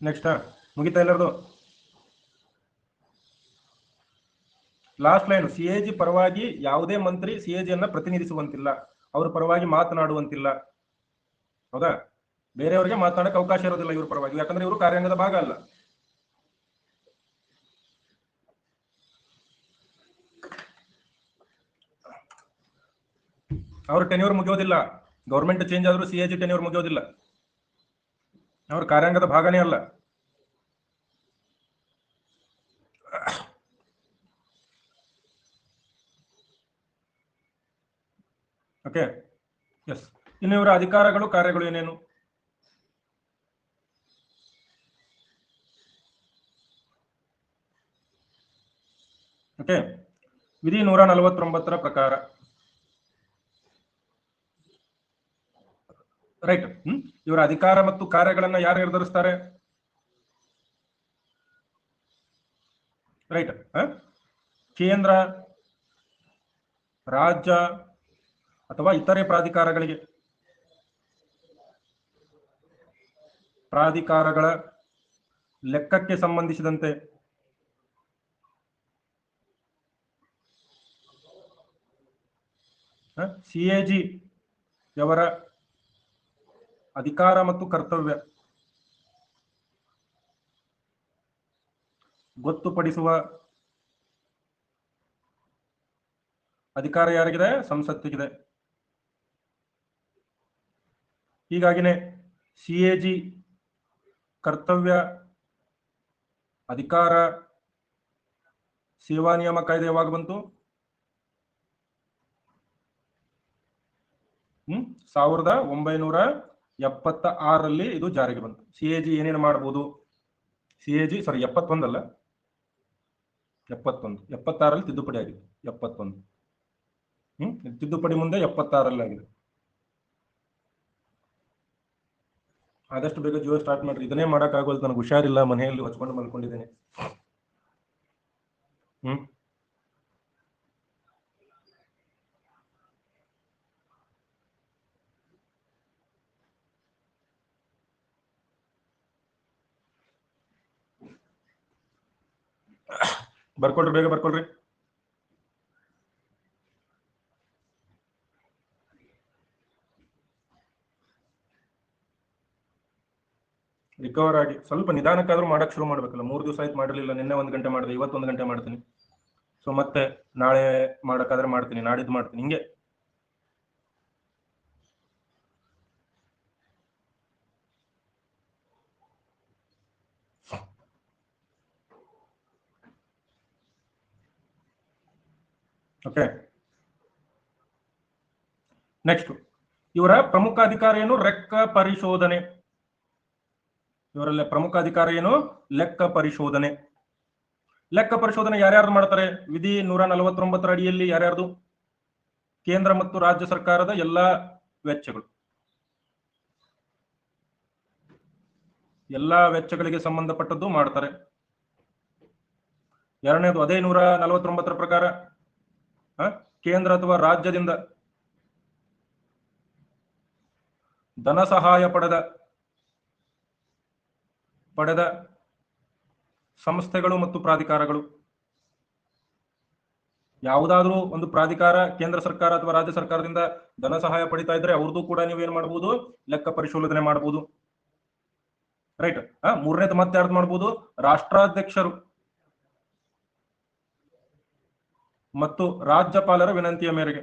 ನೆಕ್ಸ್ಟ್ ಮುಗಿತಾ ಎಲ್ಲರದು? ಲಾಸ್ಟ್ ಲೈನ್, ಸಿಎಜಿ ಪರವಾಗಿ ಯಾವುದೇ ಮಂತ್ರಿ ಸಿಎಜಿಯನ್ನ ಪ್ರತಿನಿಧಿಸುವಂತಿಲ್ಲ, ಅವ್ರ ಪರವಾಗಿ ಮಾತನಾಡುವಂತಿಲ್ಲ. ಹೌದಾ? ಬೇರೆಯವರಿಗೆ ಮಾತನಾಡಕ್ಕೆ ಅವಕಾಶ ಇರೋದಿಲ್ಲ ಇವ್ರ ಪರವಾಗಿ, ಯಾಕಂದ್ರೆ ಇವರು ಕಾರ್ಯಾಂಗದ ಭಾಗ ಅಲ್ಲ. ಅವ್ರ ಟೆನ್ಯೂರ್ ಮುಗಿಯೋದಿಲ್ಲ. ಗೌರ್ಮೆಂಟ್ ಚೇಂಜ್ ಆದ್ರೂ ಸಿಎಜಿ ಟೆನ್ಯೂರ್ ಮುಗಿಯೋದಿಲ್ಲ. ಅವ್ರ ಕಾರ್ಯಾಂಗದ ಭಾಗನೇ ಅಲ್ಲ. Okay, yes. ಇನ್ನು ಇವರ ಅಧಿಕಾರಗಳು, ಕಾರ್ಯಗಳು ಏನೇನು? ಓಕೆ, ವಿಧಿ 149 ಪ್ರಕಾರ, ರೈಟ್. ಇವರ ಅಧಿಕಾರ ಮತ್ತು ಕಾರ್ಯಗಳನ್ನ ಯಾರು ನಿರ್ಧರಿಸ್ತಾರೆ? ರೈಟ್. ಕೇಂದ್ರ, ರಾಜ್ಯ ಅಥವಾ ಇತರೆ ಪ್ರಾಧಿಕಾರಗಳ ಲೆಕ್ಕಕ್ಕೆ ಸಂಬಂಧಿಸಿದಂತೆ ಸಿಎಜಿ ಯವರ ಅಧಿಕಾರ ಮತ್ತು ಕರ್ತವ್ಯ ಗೊತ್ತುಪಡಿಸುವ ಅಧಿಕಾರ ಯಾರಿಗಿದೆ? ಸಂಸತ್ತಿಗಿದೆ. ಹೀಗಾಗಿನೇ ಸಿಎಜಿ ಕರ್ತವ್ಯ, ಅಧಿಕಾರ, ಸೇವಾ ನಿಯಮ ಕಾಯ್ದೆ ಯಾವಾಗ ಬಂತು? 1976ರಲ್ಲಿ ಇದು ಜಾರಿಗೆ ಬಂತು. ಸಿಎಜಿ ಏನೇನು ಮಾಡಬಹುದು? ಸಿಎಜಿ 71 ಅಲ್ಲ, 76ರಲ್ಲಿ ತಿದ್ದುಪಡಿ ಆಗಿದೆ. 71 ತಿದ್ದುಪಡಿ ಮುಂದೆ 76ರಲ್ಲಿ ಆಗಿದೆ. ಆದಷ್ಟು ಬೇಗ ಜಿಯೋ ಸ್ಟಾರ್ಟ್ ಮಾಡ್ರಿ. ಇದನ್ನೇ ಮಾಡಕ್ ಆಗೋದು, ನನಗೆ ಹುಷಾರಿಲ್ಲ, ಮನೆಯಲ್ಲಿ ಹೊಚ್ಕೊಂಡು ಮಲ್ಕೊಂಡಿದ್ದೇನೆ. ಬರ್ಕೊಳ್ರಿ, ಬೇಗ ಬರ್ಕೊಳ್ರಿ. ರಿಕವರ್ ಆಗಿ ಸ್ವಲ್ಪ ನಿಧಾನಕ್ಕಾದ್ರೂ ಮಾಡಕ್ ಶುರು ಮಾಡ್ಬೇಕಲ್ಲ. 3 ದಿವಸ ಆಯ್ತು ಮಾಡಿರ್ಲಿಲ್ಲ. ನಿನ್ನೆ 1 ಗಂಟೆ ಮಾಡಿದೆ, ಇವತ್ತು 1 ಗಂಟೆ ಮಾಡ್ತೀನಿ. ಸೊ ಮತ್ತೆ ನಾಳೆ ಮಾಡಕ್ಕಾದ್ರೆ ಮಾಡ್ತೀನಿ, ನಾಡಿದ್ದು ಮಾಡ್ತೀನಿ, ಹಿಂಗೆ. ಓಕೆ, ನೆಕ್ಸ್ಟ್ ಇವರ ಪ್ರಮುಖ ಅಧಿಕಾರ ಏನು? ಲೆಕ್ಕ ಪರಿಶೋಧನೆ. ಇವರಲ್ಲಿ ಪ್ರಮುಖ ಅಧಿಕಾರ ಏನು? ಲೆಕ್ಕ ಪರಿಶೋಧನೆ. ಲೆಕ್ಕ ಪರಿಶೋಧನೆ ಯಾರ್ಯಾರು ಮಾಡ್ತಾರೆ? ವಿಧಿ 149 ಅಡಿಯಲ್ಲಿ ಯಾರ್ಯಾರ್ದು? ಕೇಂದ್ರ ಮತ್ತು ರಾಜ್ಯ ಸರ್ಕಾರದ ಎಲ್ಲಾ ವೆಚ್ಚಗಳು, ಎಲ್ಲಾ ವೆಚ್ಚಗಳಿಗೆ ಸಂಬಂಧಪಟ್ಟದ್ದು ಮಾಡ್ತಾರೆ. ಎರಡನೇದು ಅದೇ 149 ಪ್ರಕಾರ ಕೇಂದ್ರ ಅಥವಾ ರಾಜ್ಯದಿಂದ ಧನ ಸಹಾಯ ಪಡೆದ ಸಂಸ್ಥೆಗಳು ಮತ್ತು ಪ್ರಾಧಿಕಾರಗಳು. ಯಾವುದಾದ್ರೂ ಒಂದು ಪ್ರಾಧಿಕಾರ ಕೇಂದ್ರ ಸರ್ಕಾರ ಅಥವಾ ರಾಜ್ಯ ಸರ್ಕಾರದಿಂದ ಧನ ಸಹಾಯ ಪಡಿತಾ ಇದ್ರೆ ಅವ್ರದ್ದು ಕೂಡ ನೀವೇನ್ ಮಾಡಬಹುದು? ಲೆಕ್ಕ ಪರಿಶೋಧನೆ ಮಾಡಬಹುದು. ರೈಟ್. ಮೂರನೇದು ಮತ್ತೆ ಯಾರ್ದು ಮಾಡಬಹುದು? ರಾಷ್ಟ್ರಾಧ್ಯಕ್ಷರು ಮತ್ತು ರಾಜ್ಯಪಾಲರ ವಿನಂತಿಯ ಮೇರೆಗೆ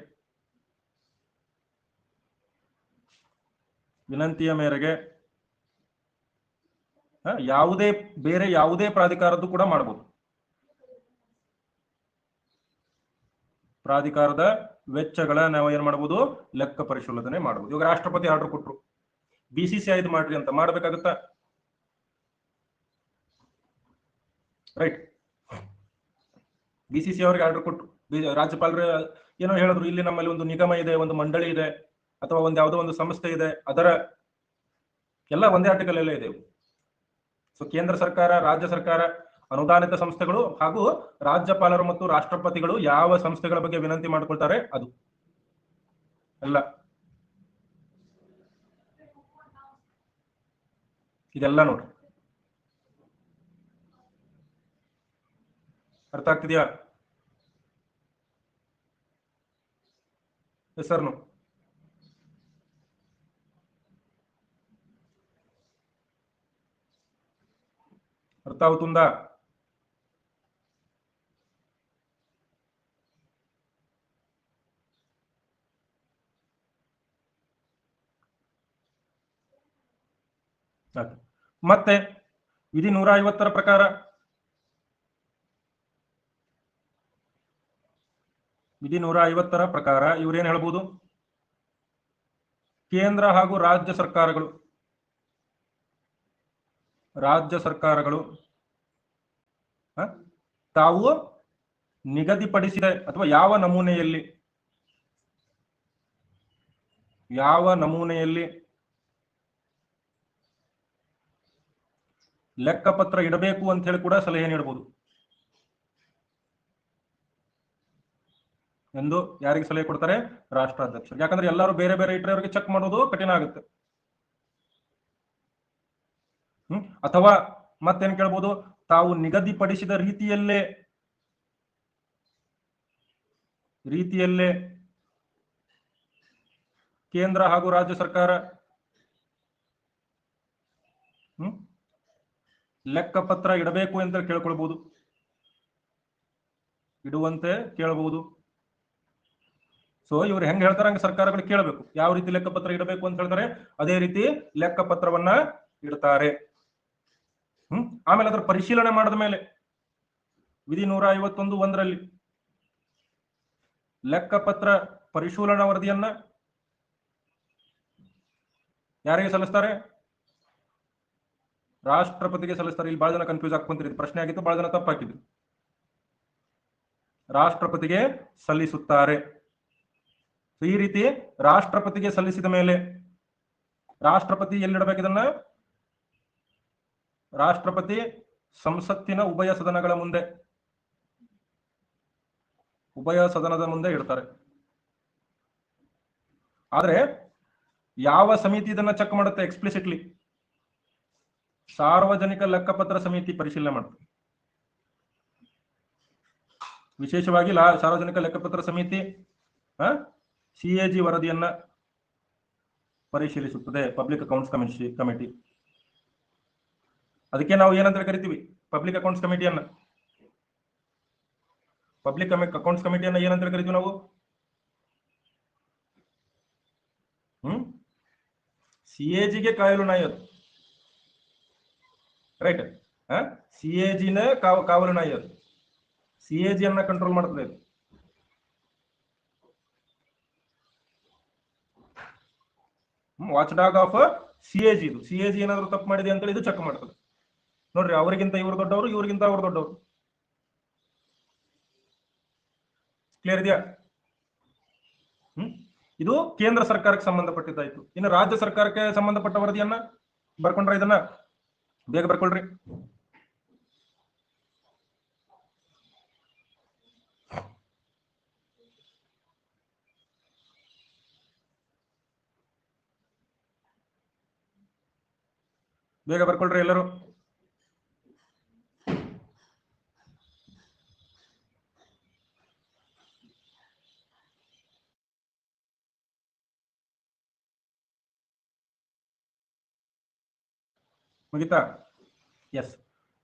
ಬೇರೆ ಯಾವುದೇ ಪ್ರಾಧಿಕಾರದ್ದು ಕೂಡ ಮಾಡಬಹುದು. ಪ್ರಾಧಿಕಾರದ ವೆಚ್ಚಗಳ ನಾವು ಏನ್ ಮಾಡಬಹುದು? ಲೆಕ್ಕ ಪರಿಶೋಧನೆ ಮಾಡಬಹುದು. ಇವಾಗ ರಾಷ್ಟ್ರಪತಿ ಆರ್ಡರ್ ಕೊಟ್ರು, BCCI ಇದು ಮಾಡ್ರಿ ಅಂತ, ಮಾಡ್ಬೇಕಾಗತ್ತಾ? ರೈಟ್. BCCI ಅವ್ರಿಗೆ ಆರ್ಡರ್ ಕೊಟ್ರು, ರಾಜ್ಯಪಾಲರು ಏನೋ ಹೇಳಿದ್ರು, ಇಲ್ಲಿ ನಮ್ಮಲ್ಲಿ ಒಂದು ನಿಗಮ ಇದೆ, ಒಂದು ಮಂಡಳಿ ಇದೆ, ಅಥವಾ ಯಾವುದೋ ಒಂದು ಸಂಸ್ಥೆ ಇದೆ, ಅದರ ಎಲ್ಲ ಒಂದೇ ಆರ್ಟಿಕಲ್ ಎಲ್ಲ ಇದೆ. ಸೊ ಕೇಂದ್ರ ಸರ್ಕಾರ, ರಾಜ್ಯ ಸರ್ಕಾರ, ಅನುದಾನಿತ ಸಂಸ್ಥೆಗಳು ಹಾಗೂ ರಾಜ್ಯಪಾಲರು ಮತ್ತು ರಾಷ್ಟ್ರಪತಿಗಳು ಯಾವ ಸಂಸ್ಥೆಗಳ ಬಗ್ಗೆ ವಿನಂತಿ ಮಾಡ್ಕೊಳ್ತಾರೆ ಅದು ಎಲ್ಲ. ಇದೆಲ್ಲ ನೋಡ್ರಿ, ಅರ್ಥ ಆಗ್ತಿದ್ಯಾ? ಹೆಸರು అర్థ అవుతుందా? ಮತ್ತೆ ವಿಧಿ 150ರ ಪ್ರಕಾರ ಇವ್ರೇನ್ ಹೇಳ್ಬೋದು? ಕೇಂದ್ರ ಹಾಗೂ ರಾಜ್ಯ ಸರ್ಕಾರಗಳು ತಾವು ನಿಗದಿಪಡಿಸಿದ ಅಥವಾ ಯಾವ ನಮೂನೆಯಲ್ಲಿ ಲೆಕ್ಕಪತ್ರ ಇಡಬೇಕು ಅಂತ ಹೇಳಿ ಕೂಡ ಸಲಹೆ ನೀಡಬಹುದು ಎಂದು ಯಾರಿಗೆ ಸಲಹೆ ಕೊಡ್ತಾರೆ? ರಾಷ್ಟ್ರಾಧ್ಯಕ್ಷರು. ಯಾಕಂದ್ರೆ ಎಲ್ಲರೂ ಬೇರೆ ಬೇರೆ ಇಟ್ಟರೆ ಅವರಿಗೆ ಚೆಕ್ ಮಾಡೋದು ಕಠಿಣ ಆಗುತ್ತೆ. ಅಥವಾ ಮತ್ತೇನ್ ಕೇಳ್ಬೋದು? ತಾವು ನಿಗದಿಪಡಿಸಿದ ರೀತಿಯಲ್ಲೇ ಕೇಂದ್ರ ಹಾಗೂ ರಾಜ್ಯ ಸರ್ಕಾರ ಲೆಕ್ಕಪತ್ರ ಇಡಬೇಕು ಅಂತ ಕೇಳ್ಕೊಳ್ಬಹುದು, ಇಡುವಂತೆ ಕೇಳಬಹುದು. ಸೊ ಇವ್ರು ಹೆಂಗ್ ಹೇಳ್ತಾರೆ ಹಂಗೆ ಸರ್ಕಾರಗಳು ಕೇಳಬೇಕು. ಯಾವ ರೀತಿ ಲೆಕ್ಕಪತ್ರ ಇಡಬೇಕು ಅಂತ ಹೇಳ್ತಾರೆ ಅದೇ ರೀತಿ ಲೆಕ್ಕಪತ್ರವನ್ನ ಇಡ್ತಾರೆ. ಆಮೇಲೆ ಅದರ ಪರಿಶೀಲನೆ ಮಾಡಿದ ಮೇಲೆ ವಿಧಿ 151(1) ಲೆಕ್ಕಪತ್ರ ಪರಿಶೀಲನಾ ವರದಿಯನ್ನ ಯಾರಿಗೆ ಸಲ್ಲಿಸ್ತಾರೆ? ರಾಷ್ಟ್ರಪತಿಗೆ ಸಲ್ಲಿಸ್ತಾರೆ. ಇಲ್ಲಿ ಬಹಳ ಜನ ಕನ್ಫ್ಯೂಸ್ ಆಗ್ಕೊಂತೀರಿ, ಪ್ರಶ್ನೆ ಆಗಿತ್ತು, ಬಹಳ ಜನ ತಪ್ಪಾಕಿದ್ರು. ರಾಷ್ಟ್ರಪತಿಗೆ ಸಲ್ಲಿಸುತ್ತಾರೆ. ಈ ರೀತಿ ರಾಷ್ಟ್ರಪತಿಗೆ ಸಲ್ಲಿಸಿದ ಮೇಲೆ ರಾಷ್ಟ್ರಪತಿ ಎಲ್ಲಿಡಬೇಕು ಇದನ್ನ? ರಾಷ್ಟ್ರಪತಿ ಸಂಸತ್ತಿನ ಉಭಯ ಸದನದ ಮುಂದೆ ಇಡ್ತಾರೆ. ಆದ್ರೆ ಯಾವ ಸಮಿತಿ ಇದನ್ನ ಚೆಕ್ ಮಾಡುತ್ತೆ? ಎಕ್ಸ್ಪ್ಲಿಸಿಟ್ಲಿ ಸಾರ್ವಜನಿಕ ಲೆಕ್ಕಪತ್ರ ಸಮಿತಿ ಪರಿಶೀಲನೆ ಮಾಡುತ್ತೆ. ವಿಶೇಷವಾಗಿ ಸಾರ್ವಜನಿಕ ಲೆಕ್ಕಪತ್ರ ಸಮಿತಿ CAG ವರದಿಯನ್ನ ಪರಿಶೀಲಿಸುತ್ತದೆ, ಪಬ್ಲಿಕ್ ಅಕೌಂಟ್ಸ್ ಕಮಿಟಿ. ಅದಕ್ಕೆ ನಾವು ಏನಂತ ಕರಿತೀವಿ? ಪಬ್ಲಿಕ್ ಅಕೌಂಟ್ಸ್ ಕಮಿಟಿಯನ್ನ ಏನಂತ ಕರಿತೀವಿ ನಾವು? CAGಗೆ ಕಾಯಲು ನಾಯಿ ಅದು, ರೈಟ್? CAGನ ಕಾವಲು ನಾಯಿ ಅದು. CAG ಅನ್ನ ಕಂಟ್ರೋಲ್ ಮಾಡ್ತದೆ ಇದು. ವಾಚ್ ಡಾಗ್ ಆಫ್ CAG ಇದು. CAG ಏನಾದ್ರು ತಪ್ಪು ಮಾಡಿದೆ ಅಂತೇಳಿ ಇದು ಚೆಕ್ ಮಾಡ್ತದೆ. ನೋಡ್ರಿ, ಅವರಿಗಿಂತ ಇವರು ದೊಡ್ಡವರು, ಇವರಿಗಿಂತ ಅವರು ದೊಡ್ಡವರು. ಕ್ಲಿಯರ್ ಇದೆಯಾ? ಇದು ಕೇಂದ್ರ ಸರ್ಕಾರಕ್ಕೆ ಸಂಬಂಧಪಟ್ಟಿದ್ದಾಯ್ತು. ಇನ್ನು ರಾಜ್ಯ ಸರ್ಕಾರಕ್ಕೆ ಸಂಬಂಧಪಟ್ಟ ವರದಿಯನ್ನ ಬರ್ಕೊಂಡ್ರೆ ಇದನ್ನ ಬೇಗ ಬರ್ಕೊಳ್ರಿ. ಬೇಗ ಬರ್ಕೊಳ್ರಿ ಎಲ್ಲರೂ. ಮುಗಿತಾ? ಎಸ್.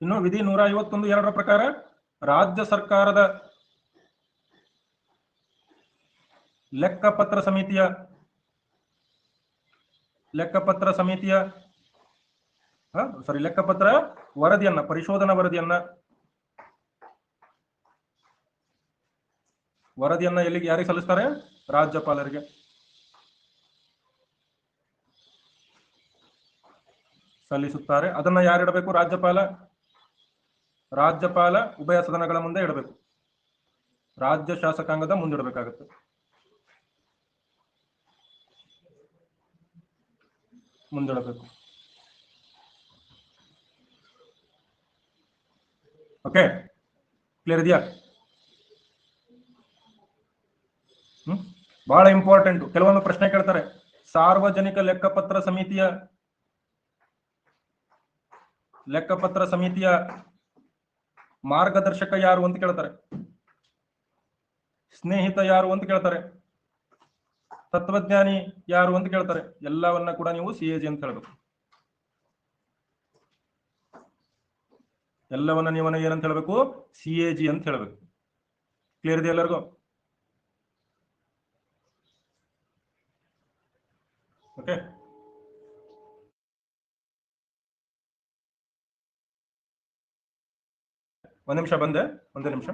ಇನ್ನು ವಿಧಿ 151(2) ಪ್ರಕಾರ ರಾಜ್ಯ ಸರ್ಕಾರದ ಲೆಕ್ಕಪತ್ರ ವರದಿಯನ್ನ, ಪರಿಶೋಧನಾ ವರದಿಯನ್ನ ಎಲ್ಲಿಗೆ, ಯಾರಿಗೆ ಸಲ್ಲಿಸ್ತಾರೆ? ರಾಜ್ಯಪಾಲರಿಗೆ. ಸಲ್ಲಿಸುತ್ತಾರೆ. ಅದನ್ನ ಯಾರಿಡಬೇಕು? ರಾಜ್ಯಪಾಲ ಉಭಯ ಸದನಗಳ ಮುಂದೆ ಇಡಬೇಕು. ರಾಜ್ಯ ಶಾಸಕಾಂಗದ ಮುಂದಿಡಬೇಕಾಗುತ್ತೆ. ಮುಂದಿಡಬೇಕು. ಓಕೆ, ಕ್ಲಿಯರ್ ಇದೆಯಾ? ಬಹಳ ಇಂಪಾರ್ಟೆಂಟ್. ಕೆಲವೊಂದು ಪ್ರಶ್ನೆ ಕೇಳ್ತಾರೆ. ಸಾರ್ವಜನಿಕ ಲೆಕ್ಕಪತ್ರ ಸಮಿತಿಯ ಮಾರ್ಗದರ್ಶಕ ಯಾರು ಅಂತ ಕೇಳ್ತಾರೆ. ಸ್ನೇಹಿತ ಯಾರು ಅಂತ ಕೇಳ್ತಾರೆ. ತತ್ವಜ್ಞಾನಿ ಯಾರು ಅಂತ ಕೇಳ್ತಾರೆ. ಎಲ್ಲವನ್ನ ಕೂಡ ನೀವು CAG ಅಂತ ಹೇಳ್ಬೇಕು. ಎಲ್ಲವನ್ನ ನೀವನ್ನ ಏನಂತ ಹೇಳ್ಬೇಕು? CAG ಅಂತ ಹೇಳ್ಬೇಕು. ಕ್ಲಿಯರ್ ಇದೆ ಎಲ್ಲರಿಗೂ? ಓಕೆ, ಒಂದ್ ನಿಮಿಷ ಬಂದೆ, ಒಂದೇ ನಿಮಿಷ.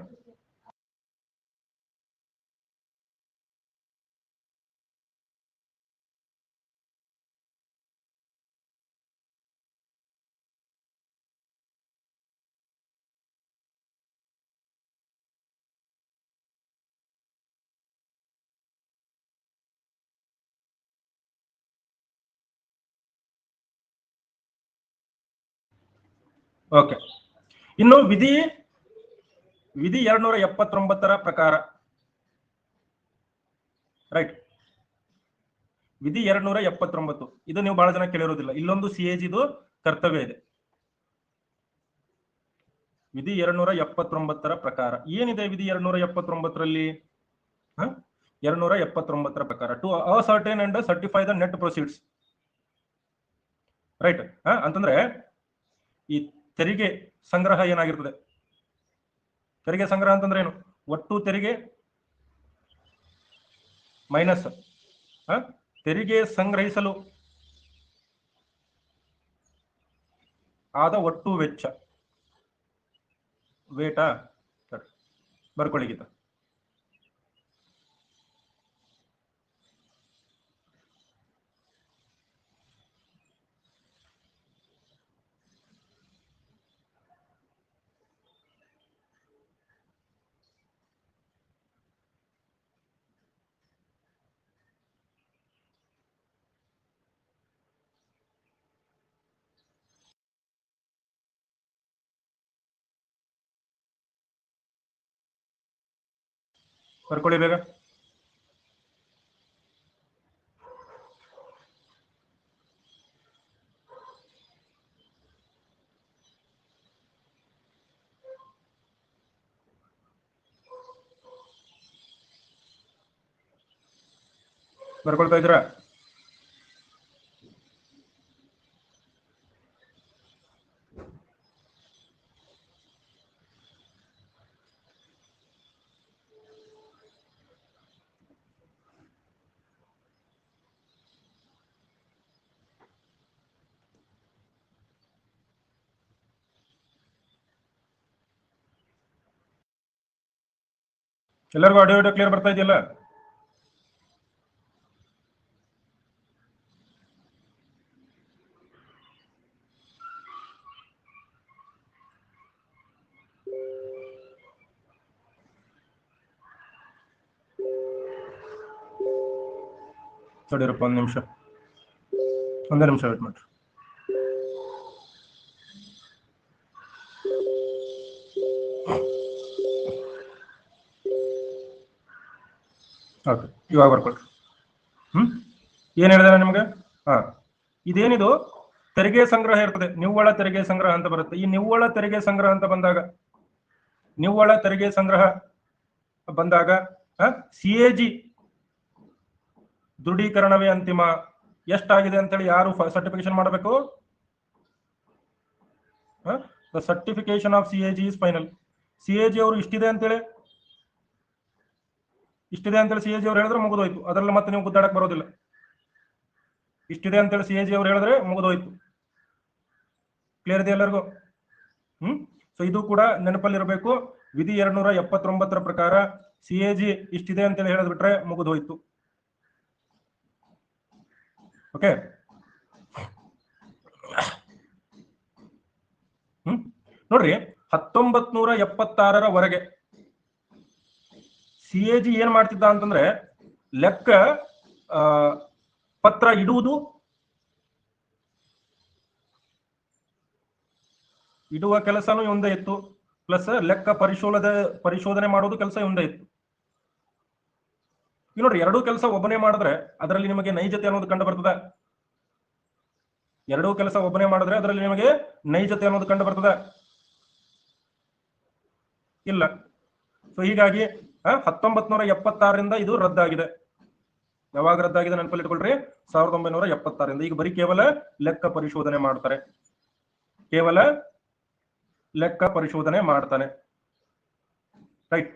ಓಕೆ, ಇನ್ನು ವಿಧಿ 279 ಪ್ರಕಾರ, ರೈಟ್, ವಿಧಿ 279 ಇದು ನೀವು ಬಹಳ ಜನ ಕೇಳಿರೋದಿಲ್ಲ. ಇಲ್ಲೊಂದು CAG ಇದು ಕರ್ತವ್ಯ ಇದೆ. ವಿಧಿ 279 ಪ್ರಕಾರ ಏನಿದೆ? ವಿಧಿ 279ರಲ್ಲಿ 279 ಪ್ರಕಾರ to ascertain and certify the net proceeds, right. ಅಂತಂದ್ರೆ ಈ ತೆರಿಗೆ ಸಂಗ್ರಹ ಏನಾಗಿರ್ತದೆ? ತೆರಿಗೆ ಸಂಗ್ರಹ ಅಂತಂದ್ರೆ ಏನು? ಒಟ್ಟು ತೆರಿಗೆ ಮೈನಸ್ ತೆರಿಗೆ ಸಂಗ್ರಹಿಸಲು ಆದ ಒಟ್ಟು ವೆಚ್ಚ. ವೇಟಾ ಬರ್ಕೊಳ್ಳಿ ಗೀತ. ಬರ್ಕೊಳ್ಳಿ ಬೇಗ. ಬರ್ಕೊಳ್ತಾ ಇದ್ದೀರಾ? ಎಲ್ಲರಿಗೂ ಆಡಿಯೋ ಕ್ಲಿಯರ್ ಬರ್ತಾ ಇದೆಯಲ್ಲ? ತಡೀರಪ್ಪ, ಒಂದೇ ನಿಮಿಷ ವೇಟ್ ಮಾಡ್ರಿ. ಓಕೆ, ಇವಾಗ ಬರ್ಕೊಳ್ರಿ. ಏನ್ ಹೇಳಿದಾರೆ ನಿಮ್ಗೆ? ಇದೇನಿದು ತೆರಿಗೆ ಸಂಗ್ರಹ ಇರ್ತದೆ, ನಿವ್ವಳ ತೆರಿಗೆ ಸಂಗ್ರಹ ಅಂತ ಬರುತ್ತೆ. ಈ ನಿವ್ವಳ ತೆರಿಗೆ ಸಂಗ್ರಹ ಅಂತ ಬಂದಾಗ, ನಿವ್ವಳ ತೆರಿಗೆ ಸಂಗ್ರಹ ಬಂದಾಗ CAG ದೃಢೀಕರಣವೇ ಅಂತಿಮ. ಎಷ್ಟಾಗಿದೆ ಅಂತೇಳಿ ಯಾರು ಸರ್ಟಿಫಿಕೇಶನ್ ಮಾಡಬೇಕು? The certification of CAG is final. CAG ಅವರು ಇಷ್ಟಿದೆ ಅಂತೇಳಿ CAG ಅವ್ರು ಹೇಳಿದ್ರೆ ಮುಗಿದೋಯ್ತು. ಅದರಲ್ಲಿ ಮತ್ತೆ ನೀವು ಗುದ್ದಾಡಕ್ ಬರೋದಿಲ್ಲ. ಇಷ್ಟಿದೆ ಅಂತೇಳಿ CAG ಅವ್ರು ಹೇಳಿದ್ರೆ ಮುಗಿದೋಯ್ತು. ಕ್ಲಿಯರ್ ಇದೆ ಎಲ್ಲರಿಗೂ? ಸೊ ಇದು ಕೂಡ ನೆನಪಲ್ಲಿರಬೇಕು. ವಿಧಿ 279 ಪ್ರಕಾರ CAG ಇಷ್ಟಿದೆ ಅಂತೇಳಿ ಹೇಳಿದ್ಬಿಟ್ರೆ ಮುಗಿದೋಯ್ತು. ಓಕೆ, ನೋಡ್ರಿ, 1976ರವರೆಗೆ CAG ಏನ್ ಮಾಡ್ತಿದ್ದ ಅಂತಂದ್ರೆ ಲೆಕ್ಕ ಪತ್ರ ಇಡುವ ಕೆಲಸನೂ ಒಂದೇ ಇತ್ತು, ಪ್ಲಸ್ ಲೆಕ್ಕ ಪರಿಶೋಧನೆ ಮಾಡೋದು ಕೆಲಸ ಒಂದೇ ಇತ್ತು. ಈಗ ನೋಡ್ರಿ, ಎರಡೂ ಕೆಲಸ ಒಬ್ಬನೇ ಮಾಡಿದ್ರೆ ಅದರಲ್ಲಿ ನಿಮಗೆ ನೈಜತೆ ಅನ್ನೋದು ಕಂಡು ಬರ್ತದ. ಎರಡೂ ಕೆಲಸ ಒಬ್ಬನೇ ಮಾಡಿದ್ರೆ ಅದರಲ್ಲಿ ನಿಮಗೆ ನೈಜತೆ ಅನ್ನೋದು ಕಂಡು ಬರ್ತದ ಇಲ್ಲ. ಸೊ ಹೀಗಾಗಿ 1976ರಿಂದ ಇದು ರದ್ದಾಗಿದೆ. ಯಾವಾಗ ರದ್ದಾಗಿದೆ ನೆನಪಲ್ಲಿ ಇಟ್ಕೊಳ್ರಿ, 1976ರಿಂದ. ಈಗ ಬರೀ ಕೇವಲ ಲೆಕ್ಕ ಪರಿಶೋಧನೆ ಮಾಡ್ತಾರೆ, ಕೇವಲ ಲೆಕ್ಕ ಪರಿಶೋಧನೆ ಮಾಡ್ತಾನೆ. ರೈಟ್.